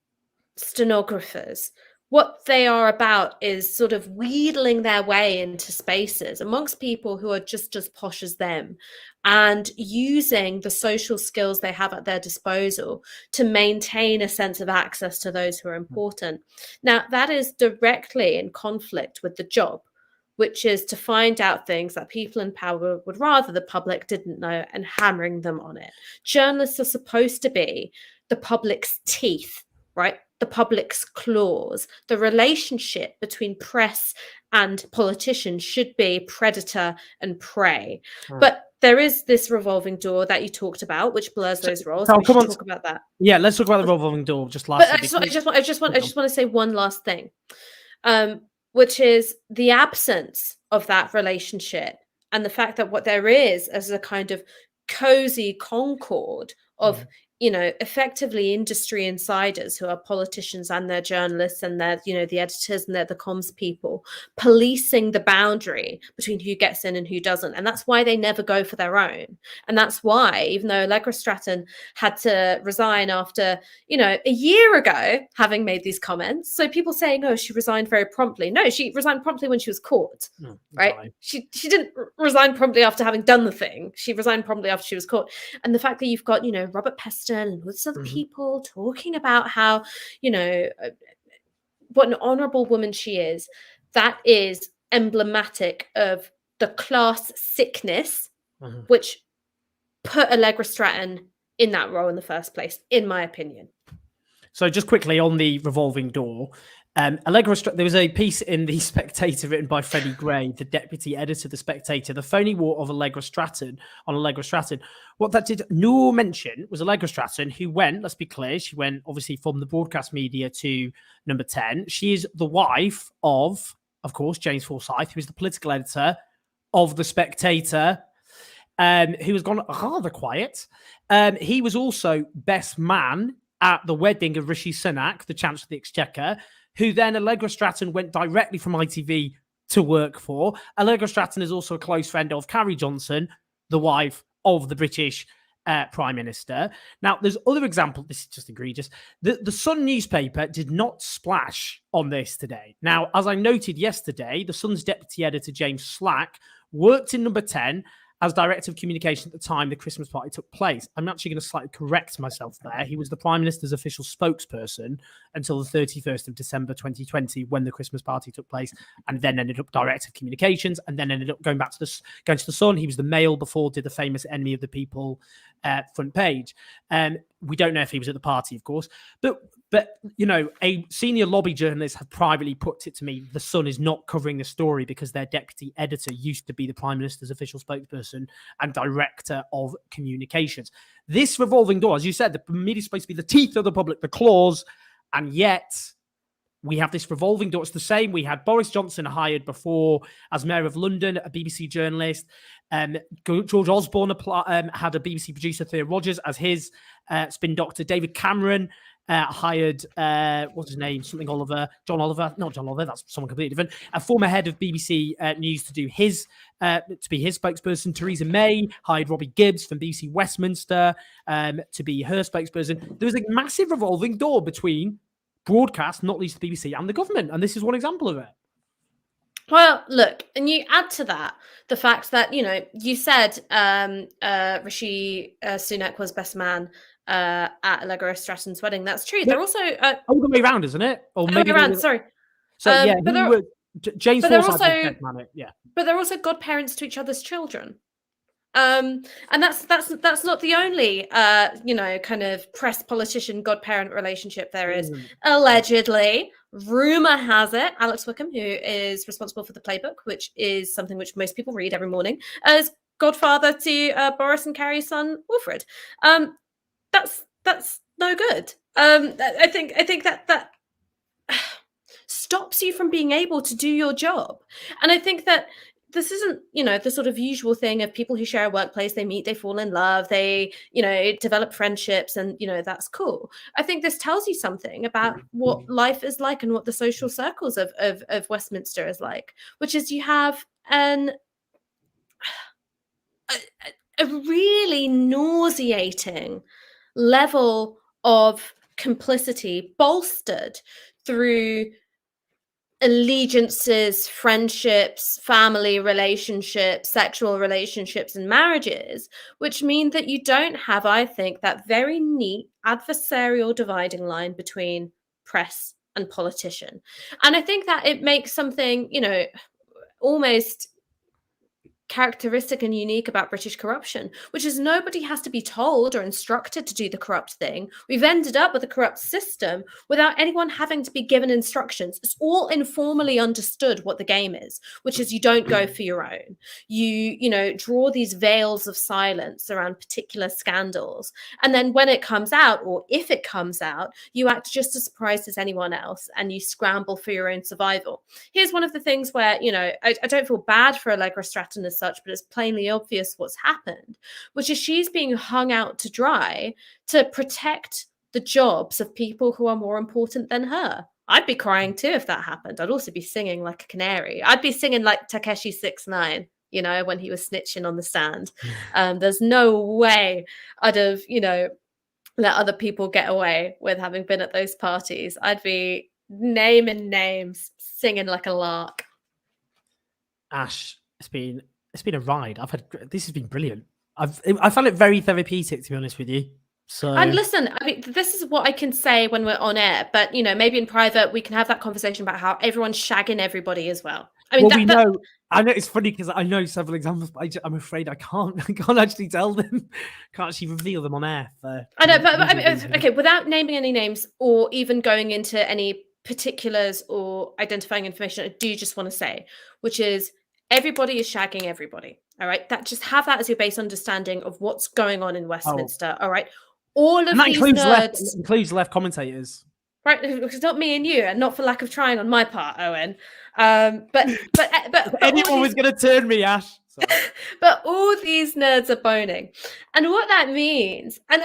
stenographers. What they are about is sort of wheedling their way into spaces amongst people who are just as posh as them, and using the social skills they have at their disposal to maintain a sense of access to those who are important. Now, that is directly in conflict with the job, which is to find out things that people in power would rather the public didn't know and hammering them on it. Journalists are supposed to be the public's teeth, right? The public's claws. The relationship between press and politicians should be predator and prey. But there is this revolving door that you talked about, which blurs those roles. So We should talk about that. Yeah, let's talk about the revolving door just But lastly. I just want to say one last thing, which is the absence of that relationship, and the fact that what there is as a kind of cozy concord of effectively industry insiders who are politicians and their journalists and their the editors and they're the comms people policing the boundary between who gets in and who doesn't. And that's why they never go for their own. And that's why, even though Allegra Stratton had to resign after a year ago having made these comments, so people saying, oh, she resigned very promptly. No, she resigned promptly when she was caught. Right? She didn't resign promptly after having done the thing. She resigned promptly after she was caught. And the fact that you've got Robert Peston and lots of people talking about how what an honorable woman she is, that is emblematic of the class sickness which put Allegra Stratton in that role in the first place, in my opinion. So just quickly on the revolving door, there was a piece in The Spectator written by Freddie Gray, the deputy editor of The Spectator, the phony war of Allegra Stratton on Allegra Stratton. What that did no mention was Allegra Stratton, who went, let's be clear, she went obviously from the broadcast media to Number 10. She is the wife of course, James Forsyth, who is the political editor of The Spectator, who has gone rather quiet. He was also best man at the wedding of Rishi Sunak, the Chancellor of the Exchequer, who then Allegra Stratton went directly from ITV to work for. Allegra Stratton is also a close friend of Carrie Johnson, the wife of the British Prime Minister. Now, there's other examples. This is just egregious. The Sun newspaper did not splash on this today. Now, as I noted yesterday, the Sun's deputy editor, James Slack, worked in Number 10 as director of communication at the time the Christmas party took place. I'm actually going to slightly correct myself there. He was the Prime Minister's official spokesperson until the 31st of December 2020, when the Christmas party took place, and then ended up director of communications, and then ended up going to the Sun. He was the Mail before, did the famous Enemy of the People front page. We don't know if he was at the party, of course, but a senior lobby journalist had privately put it to me, the Sun is not covering the story because their deputy editor used to be the Prime Minister's official spokesperson and director of communications. This revolving door, as you said, the media is supposed to be the teeth of the public, the claws, and yet we have this revolving door. It's the same. We had Boris Johnson hired before as Mayor of London, a BBC journalist. George Osborne had a BBC producer, Thea Rogers, as his spin doctor. David Cameron hired, what's his name? Something Oliver. John Oliver. Not John Oliver. That's someone completely different. A former head of BBC News to do to be his spokesperson. Theresa May hired Robbie Gibbs from BBC Westminster to be her spokesperson. There was a massive revolving door between broadcast, not least the BBC, and the government, and this is one example of it. Well, look, and you add to that the fact that you said Rishi Sunak was best man at Allegra Stratton's wedding. That's true. They're also all the way around, isn't it? Or maybe around. Sorry. So yeah, James Forsyth was best man. Yeah, but they're also godparents to each other's children. And that's not the only kind of press politician godparent relationship there is. Allegedly, rumor has it, Alex Wickham, who is responsible for the playbook, which is something which most people read every morning, as godfather to Boris and Carrie's son Wilfred. That's no good. I think that stops you from being able to do your job, and I think that this isn't, the sort of usual thing of people who share a workplace, they meet, they fall in love, they, develop friendships, and, that's cool. I think this tells you something about what life is like and what the social circles of Westminster is like, which is you have a really nauseating level of complicity bolstered through allegiances, friendships, family relationships, sexual relationships, and marriages, which mean that you don't have, I think, that very neat adversarial dividing line between press and politician. And I think that it makes something, almost characteristic and unique about British corruption, which is nobody has to be told or instructed to do the corrupt thing. We've ended up with a corrupt system without anyone having to be given instructions. It's all informally understood what the game is, which is you don't go for your own. You draw these veils of silence around particular scandals. And then when it comes out, or if it comes out, you act just as surprised as anyone else and you scramble for your own survival. Here's one of the things where, I don't feel bad for Allegra Stratton as such, but it's plainly obvious what's happened, which is she's being hung out to dry to protect the jobs of people who are more important than her. I'd be crying too if that happened. I'd also be singing like a canary. I'd be singing like Takeshi 6ix9ine, when he was snitching on the stand. There's no way I'd have, let other people get away with having been at those parties. I'd be naming names, singing like a lark. Ash, it's been a ride. This has been brilliant. I found it very therapeutic, to be honest with you. So, and listen, I mean, this is what I can say when we're on air, but maybe in private we can have that conversation about how everyone's shagging everybody as well. I mean, I know it's funny because I know several examples, but I'm afraid I can't actually tell them, can't actually reveal them on air. I know, but I mean, okay, without naming any names or even going into any particulars or identifying information, I do just want to say, which is everybody is shagging everybody. All right, just have that as your base understanding of what's going on in Westminster. All right, all of these nerds includes left commentators. Right, it's not me and you, and not for lack of trying on my part, Owen. But anyone was going to turn me, Ash. But all these nerds are boning, and what that means, and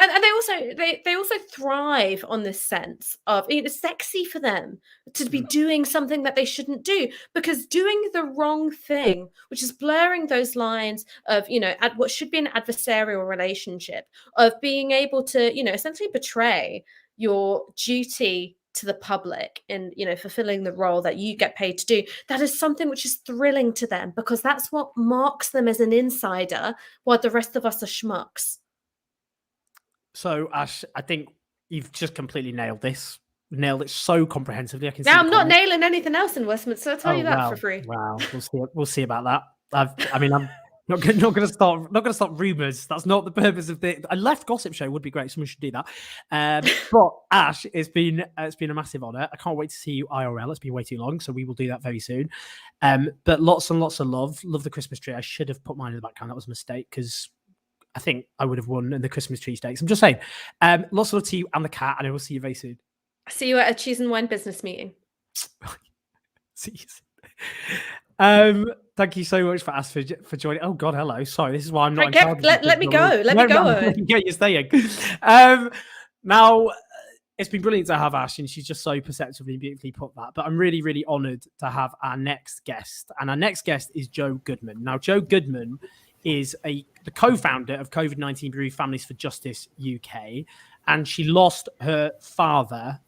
they also thrive on this sense of it's sexy for them to be doing something that they shouldn't do, because doing the wrong thing, which is blurring those lines of at what should be an adversarial relationship, of being able to essentially betray your duty to the public and fulfilling the role that you get paid to do, that is something which is thrilling to them, because that's what marks them as an insider while the rest of us are schmucks. So Ash, I think you've just completely nailed it so comprehensively. I'm not nailing anything else in Westminster, I'll tell you that for free. Wow, we'll see about that. I'm not going to start rumors. That's not the purpose of a left gossip show. Would be great. Someone should do that. But Ash, it's been a massive honor. I can't wait to see you IRL. It's been way too long, so we will do that very soon. But lots and lots of love the Christmas tree. I should have put mine in the background. That was a mistake, because I think I would have won in the Christmas tree stakes. I'm just saying. Lots of love to you and the cat, and I will see you very soon. See you at a cheese and wine business meeting. See you soon. Thank you so much for joining. Oh God, hello. Sorry, this is why I'm not. Let me go. Let me go. Yeah, you're staying. Now, it's been brilliant to have Ash, and she's just so perceptively and beautifully put that. But I'm really, really honoured to have our next guest, and our next guest is Jo Goodman. Now, Jo Goodman is the co-founder of COVID-19 Bereaved Families for Justice UK, and she lost her father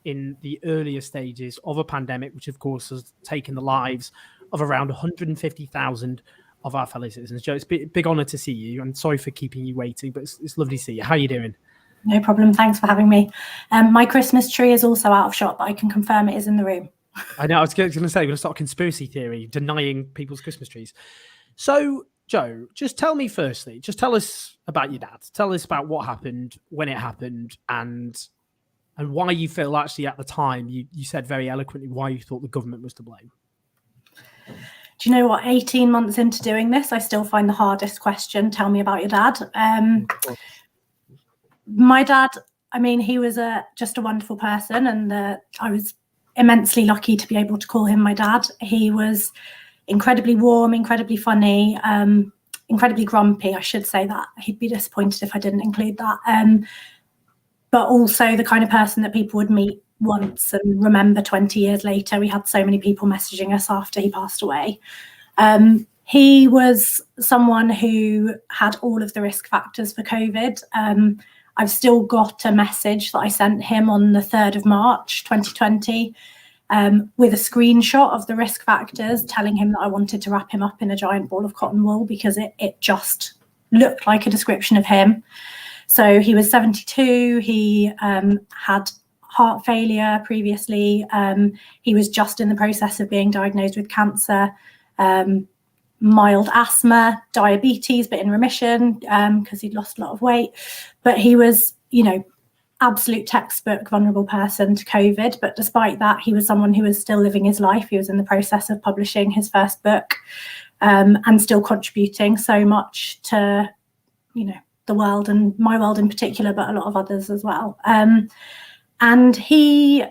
in the earlier stages of a pandemic, which of course has taken the lives of around 150,000 of our fellow citizens. Jo, it's a big honour to see you. I'm sorry for keeping you waiting, but it's lovely to see you. How are you doing? No problem. Thanks for having me. My Christmas tree is also out of shot, but I can confirm it is in the room. I know. I was going to say, we're going to start a conspiracy theory denying people's Christmas trees. So, Jo, just tell me firstly, just tell us about your dad. Tell us about what happened, when it happened, and why you feel actually at the time, you said very eloquently why you thought the government was to blame. Do you know what? 18 months into doing this, I still find the hardest question, tell me about your dad. My dad, I mean, he was just a wonderful person, and I was immensely lucky to be able to call him my dad. He was incredibly warm, incredibly funny, incredibly grumpy. I should say that. He'd be disappointed if I didn't include that. But also the kind of person that people would meet once and remember 20 years later. We had so many people messaging us after he passed away. He was someone who had all of the risk factors for COVID. I've still got a message that I sent him on the 3rd of March 2020 with a screenshot of the risk factors, telling him that I wanted to wrap him up in a giant ball of cotton wool because it just looked like a description of him. So he was 72, he had heart failure previously, he was just in the process of being diagnosed with cancer, mild asthma, diabetes, but in remission because he'd lost a lot of weight. But he was, you know, absolute textbook vulnerable person to COVID. But despite that, he was someone who was still living his life. He was in the process of publishing his first book and still contributing so much to, you know, the world and my world in particular, but a lot of others as well. And he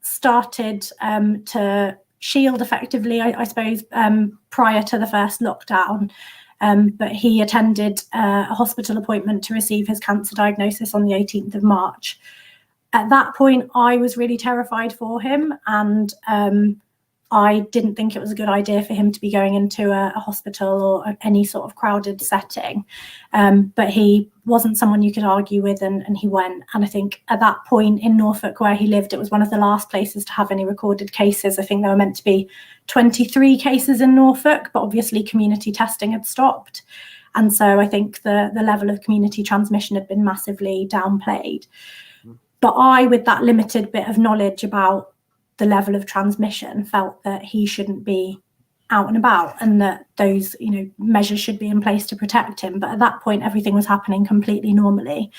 started to shield effectively, I suppose, prior to the first lockdown. But he attended a hospital appointment to receive his cancer diagnosis on the 18th of March. At that point, I was really terrified for him, and I didn't think it was a good idea for him to be going into a hospital or any sort of crowded setting. But he wasn't someone you could argue with, and he went. And I think at that point in Norfolk, where he lived, it was one of the last places to have any recorded cases. I think there were meant to be 23 cases in Norfolk, but obviously community testing had stopped. And so I think the level of community transmission had been massively downplayed. But I, with that limited bit of knowledge about the level of transmission, felt that he shouldn't be out and about, and that those, you know, measures should be in place to protect him. But at that point, everything was happening completely normally.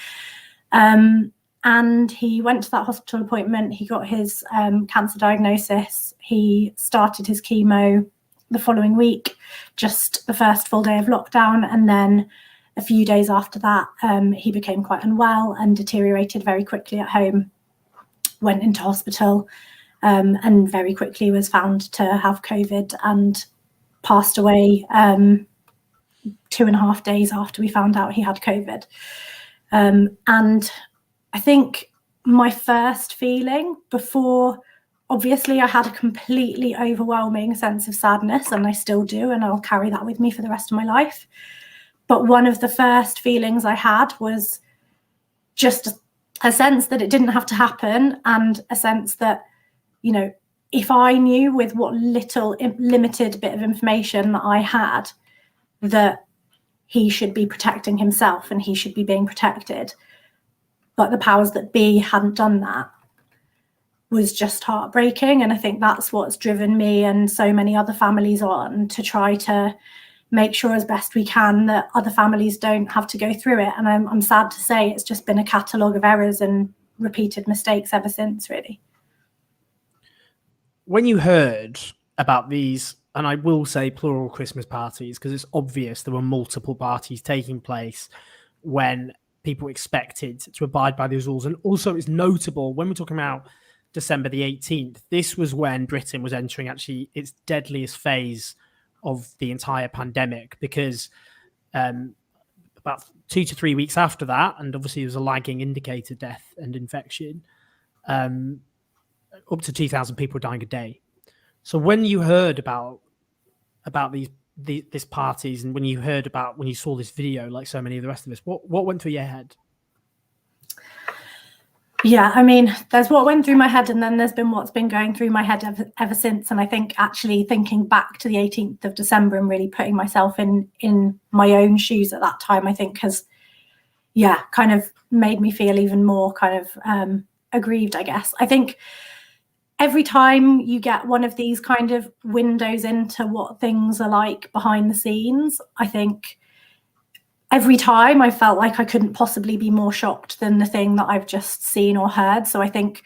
And he went to that hospital appointment. He got his cancer diagnosis. He started his chemo the following week, just the first full day of lockdown. And then a few days after that, he became quite unwell and deteriorated very quickly at home, went into hospital, and very quickly was found to have COVID and passed away 2.5 days after we found out he had COVID. And I think my first feeling before, obviously I had a completely overwhelming sense of sadness, and I still do, and I'll carry that with me for the rest of my life. But one of the first feelings I had was just a sense that it didn't have to happen, and a sense that, you know, if I knew with what little limited bit of information that I had that he should be protecting himself and he should be being protected, but the powers that be hadn't done that, was just heartbreaking. And I think that's what's driven me and so many other families on to try to make sure as best we can that other families don't have to go through it. And I'm sad to say it's just been a catalogue of errors and repeated mistakes ever since, really. When you heard about these, and I will say plural Christmas parties, because it's obvious there were multiple parties taking place when people expected to abide by those rules. And also it's notable when we're talking about December the 18th, this was when Britain was entering actually its deadliest phase of the entire pandemic, because about 2 to 3 weeks after that, and obviously there was a lagging indicator death and infection, up to 2,000 people dying a day. So when you heard about these parties, and when you saw this video, like so many of the rest of us, what went through your head? Yeah, I mean, there's what went through my head, and then there's been what's been going through my head ever since. And I think actually thinking back to the 18th of December and really putting myself in my own shoes at that time, I think has, kind of made me feel even more kind of aggrieved, I guess. I think every time you get one of these kind of windows into what things are like behind the scenes, I think every time I felt like I couldn't possibly be more shocked than the thing that I've just seen or heard. So I think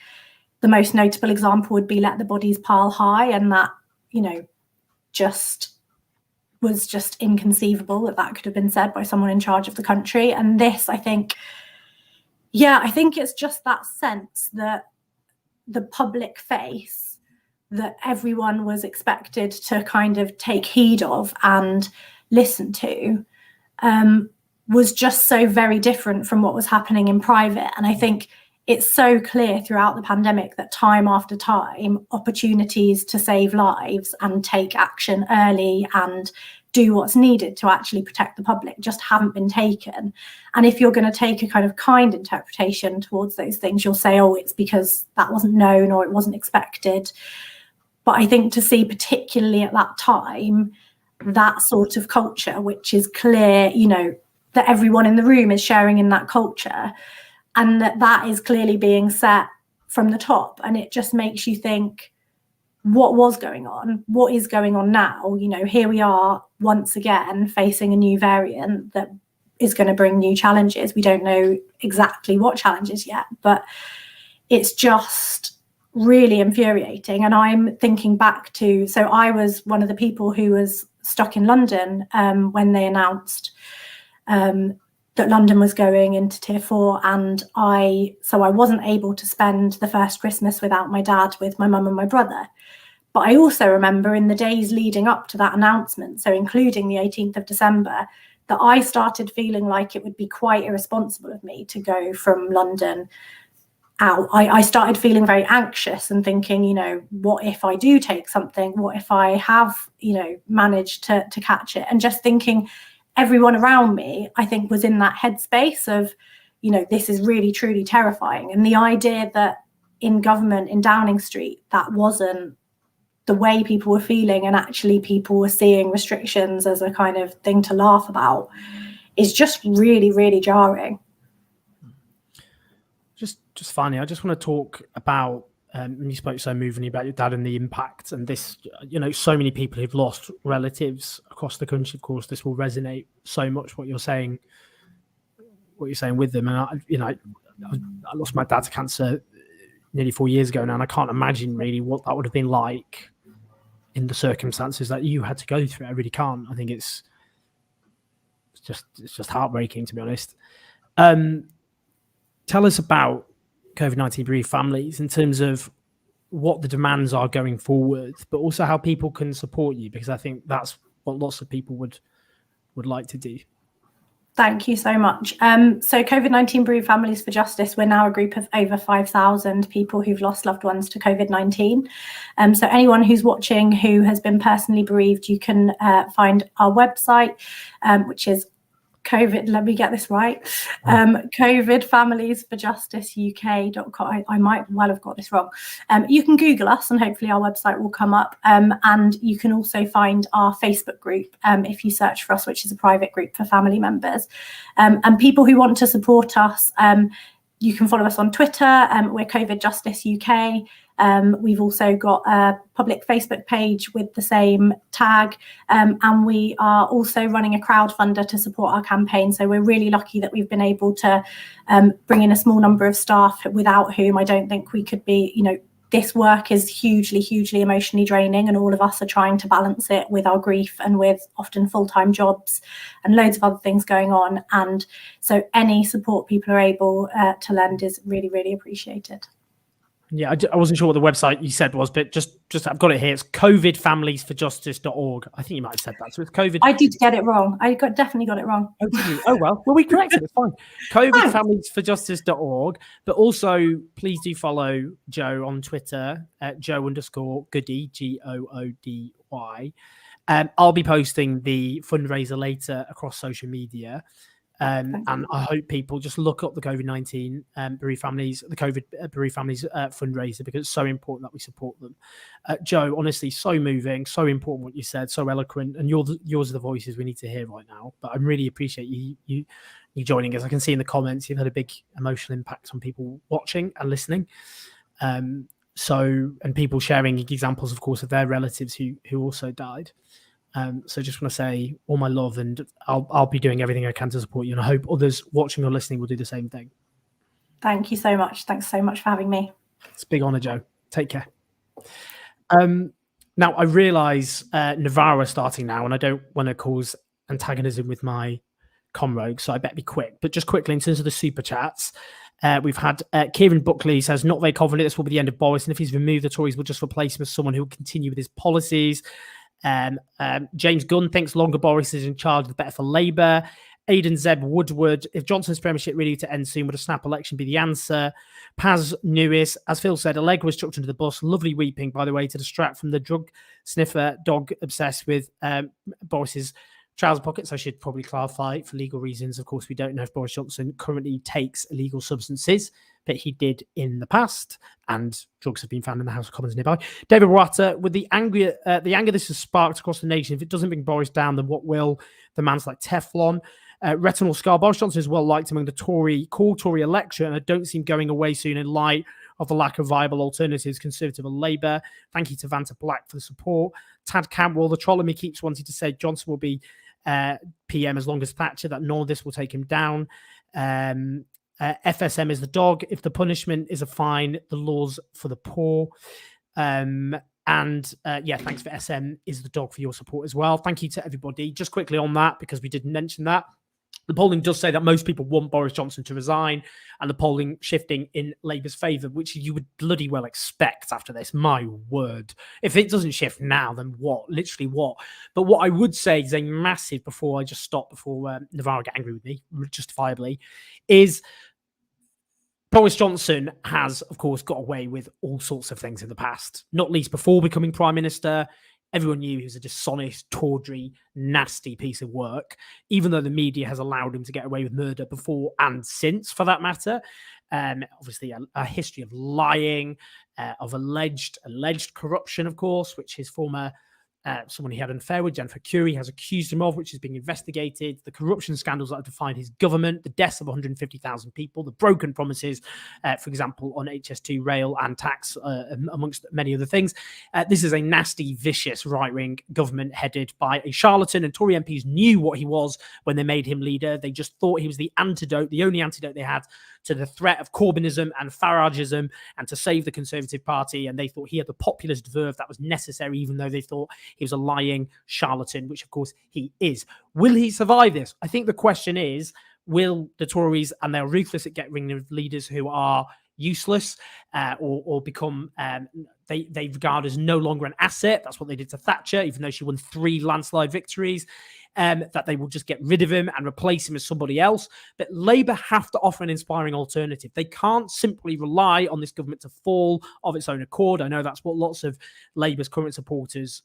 the most notable example would be Let the Bodies Pile High, and that, you know, was just inconceivable that could have been said by someone in charge of the country. And this, I think it's just that sense that the public face that everyone was expected to kind of take heed of and listen to was just so very different from what was happening in private. And I think it's so clear throughout the pandemic that time after time, opportunities to save lives and take action early and do what's needed to actually protect the public just haven't been taken. And if you're going to take a kind of kind interpretation towards those things, you'll say, oh, it's because that wasn't known or it wasn't expected. But I think to see, particularly at that time, that sort of culture, which is clear, you know, that everyone in the room is sharing in that culture, and that is clearly being set from the top. And it just makes you think, what was going on? What is going on now? You know, here we are once again facing a new variant that is going to bring new challenges. We don't know exactly what challenges yet, but it's just really infuriating. And I'm thinking back to, so I was one of the people who was stuck in London when they announced that London was going into tier 4, and I wasn't able to spend the first Christmas without my dad with my mum and my brother. But I also remember in the days leading up to that announcement, so including the 18th of December, that I started feeling like it would be quite irresponsible of me to go from London out. I started feeling very anxious and thinking, you know, what if I do take something? What if I have, you know, managed to catch it? And just thinking, everyone around me, I think, was in that headspace of, you know, this is really, truly terrifying. And the idea that in government, in Downing Street, that wasn't the way people were feeling, and actually people were seeing restrictions as a kind of thing to laugh about, is just really, really jarring. Just finally, I just want to talk about, you spoke so movingly about your dad and the impact, and this, you know, so many people who've lost relatives across the country. Of course, this will resonate so much, what you're saying with them. And I lost my dad to cancer nearly 4 years ago now, and I can't imagine really what that would have been like in the circumstances that you had to go through. I really can't. I think it's just heartbreaking, to be honest. Tell us about COVID-19 bereaved families in terms of what the demands are going forward, but also how people can support you, because I think that's what lots of people would like to do. Thank you so much. So COVID-19 Bereaved Families for Justice, we're now a group of over 5,000 people who've lost loved ones to COVID-19. So anyone who's watching who has been personally bereaved, you can find our website, which is COVID, let me get this right, COVID Families for Justice UK.com. I might well have got this wrong. You can Google us and hopefully our website will come up. And you can also find our Facebook group if you search for us, which is a private group for family members. And people who want to support us, you can follow us on Twitter. We're COVID Justice UK. We've also got a public Facebook page with the same tag, and we are also running a crowdfunder to support our campaign. So we're really lucky that we've been able to bring in a small number of staff, without whom I don't think we could be, you know, this work is hugely, hugely emotionally draining, and all of us are trying to balance it with our grief and with often full-time jobs and loads of other things going on. And so any support people are able to lend is really, really appreciated. Yeah, I wasn't sure what the website you said was, but just I've got it here. It's covidfamiliesforjustice.org. I think you might have said that. So it's COVID. I did get it wrong. Definitely got it wrong. Oh, did you? Oh, well, we corrected it. It's fine. covidfamiliesforjustice.org. But also, please do follow Joe on Twitter at Joe_Goody, GOODY. I'll be posting the fundraiser later across social media. And I hope people just look up the COVID-19 bereaved families, the COVID bereaved families fundraiser, because it's so important that we support them. Joe, honestly, so moving, so important what you said, so eloquent, and yours are the voices we need to hear right now. But I really appreciate you joining us. I can see in the comments you've had a big emotional impact on people watching and listening. And people sharing examples, of course, of their relatives who also died. So just want to say all my love, and I'll be doing everything I can to support you, and I hope others watching or listening will do the same thing. Thank you so much. Thanks so much for having me. It's a big honor, Joe. Take care. Now, I realise Novara starting now, and I don't want to cause antagonism with my comrade, so I better be quick. But just quickly, in terms of the super chats, we've had Kieran Buckley says, not very confident this will be the end of Boris, and if he's removed, the Tories will just replace him with someone who will continue with his policies. James Gunn thinks longer Boris is in charge, the better for Labour. Aidan Zeb Woodward, if Johnson's premiership really to end soon, would a snap election be the answer? Paz Newis, as Phil said, a leg was chucked under the bus. Lovely weeping, by the way, to distract from the drug sniffer dog obsessed with Boris's trouser pockets. I should probably clarify for legal reasons. Of course, we don't know if Boris Johnson currently takes illegal substances, but he did in the past, and drugs have been found in the House of Commons nearby. David Watter, with the anger this has sparked across the nation, if it doesn't bring Boris down, then what will? The man's like Teflon. Retinal scar. Boris Johnson is well liked among the core Tory electorate, and I don't see him going away soon in light of the lack of viable alternatives, Conservative and Labour. Thank you to Vanta Black for the support. Tad Campbell, the troll in me keeps wanting to say Johnson will be PM as long as Thatcher, that none of this will take him down. FSM is the dog. If the punishment is a fine, the law's for the poor. Thanks for SM is the dog for your support as well. Thank you to everybody. Just quickly on that, because we didn't mention that, the polling does say that most people want Boris Johnson to resign, and the polling shifting in Labour's favour, which you would bloody well expect after this. My word. If it doesn't shift now, then what? Literally what? But what I would say is a massive, before I just stop, before Novara get angry with me, justifiably, is Boris Johnson has, of course, got away with all sorts of things in the past, not least before becoming Prime Minister. Everyone knew he was a dishonest, tawdry, nasty piece of work, even though the media has allowed him to get away with murder before and since, for that matter. Obviously, a history of lying, of alleged corruption, of course, which his former someone he had an affair with, Jennifer Curie, has accused him of, which is being investigated. The corruption scandals that have defined his government, the deaths of 150,000 people, the broken promises, for example, on HS2 rail and tax, amongst many other things. This is a nasty, vicious right-wing government headed by a charlatan, and Tory MPs knew what he was when they made him leader. They just thought he was the antidote, the only antidote they had to the threat of Corbynism and Farageism, and to save the Conservative Party. And they thought he had the populist verve that was necessary, even though they thought he was a lying charlatan, which of course he is. Will he survive this? I think the question is, will the Tories, and they're ruthless at getting rid of leaders who are useless or become they regard as no longer an asset. That's what they did to Thatcher, even though she won 3 landslide victories. That they will just get rid of him and replace him as somebody else. But Labour have to offer an inspiring alternative. They can't simply rely on this government to fall of its own accord. I know that's what lots of Labour's current supporters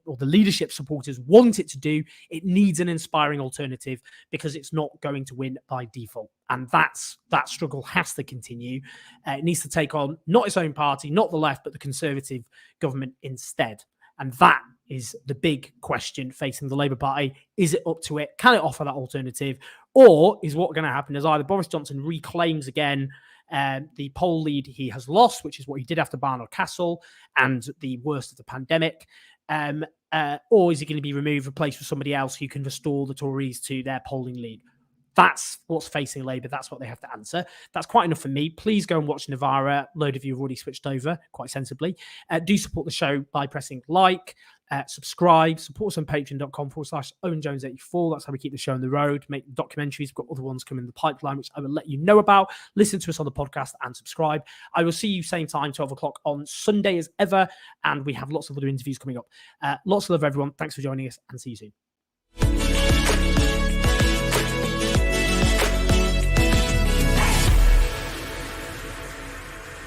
or the leadership supporters want it to do. It needs an inspiring alternative because it's not going to win by default. And that struggle has to continue. It needs to take on not its own party, not the left, but the Conservative government instead. And that is the big question facing the Labour Party. Is it up to it? Can it offer that alternative? Or is what going to happen is either Boris Johnson reclaims again the poll lead he has lost, which is what he did after Barnard Castle and the worst of the pandemic, or is he going to be removed, replaced with somebody else who can restore the Tories to their polling lead? That's what's facing Labour. That's what they have to answer. That's quite enough for me. Please go and watch Novara. A load of you have already switched over, quite sensibly. Do support the show by pressing like, subscribe, support us on patreon.com/OwenJones84. That's how we keep the show on the road, make documentaries. We've got other ones coming in the pipeline, which I will let you know about. Listen to us on the podcast and subscribe. I will see you same time, 12 o'clock on Sunday as ever. And we have lots of other interviews coming up. Lots of love, everyone. Thanks for joining us and see you soon.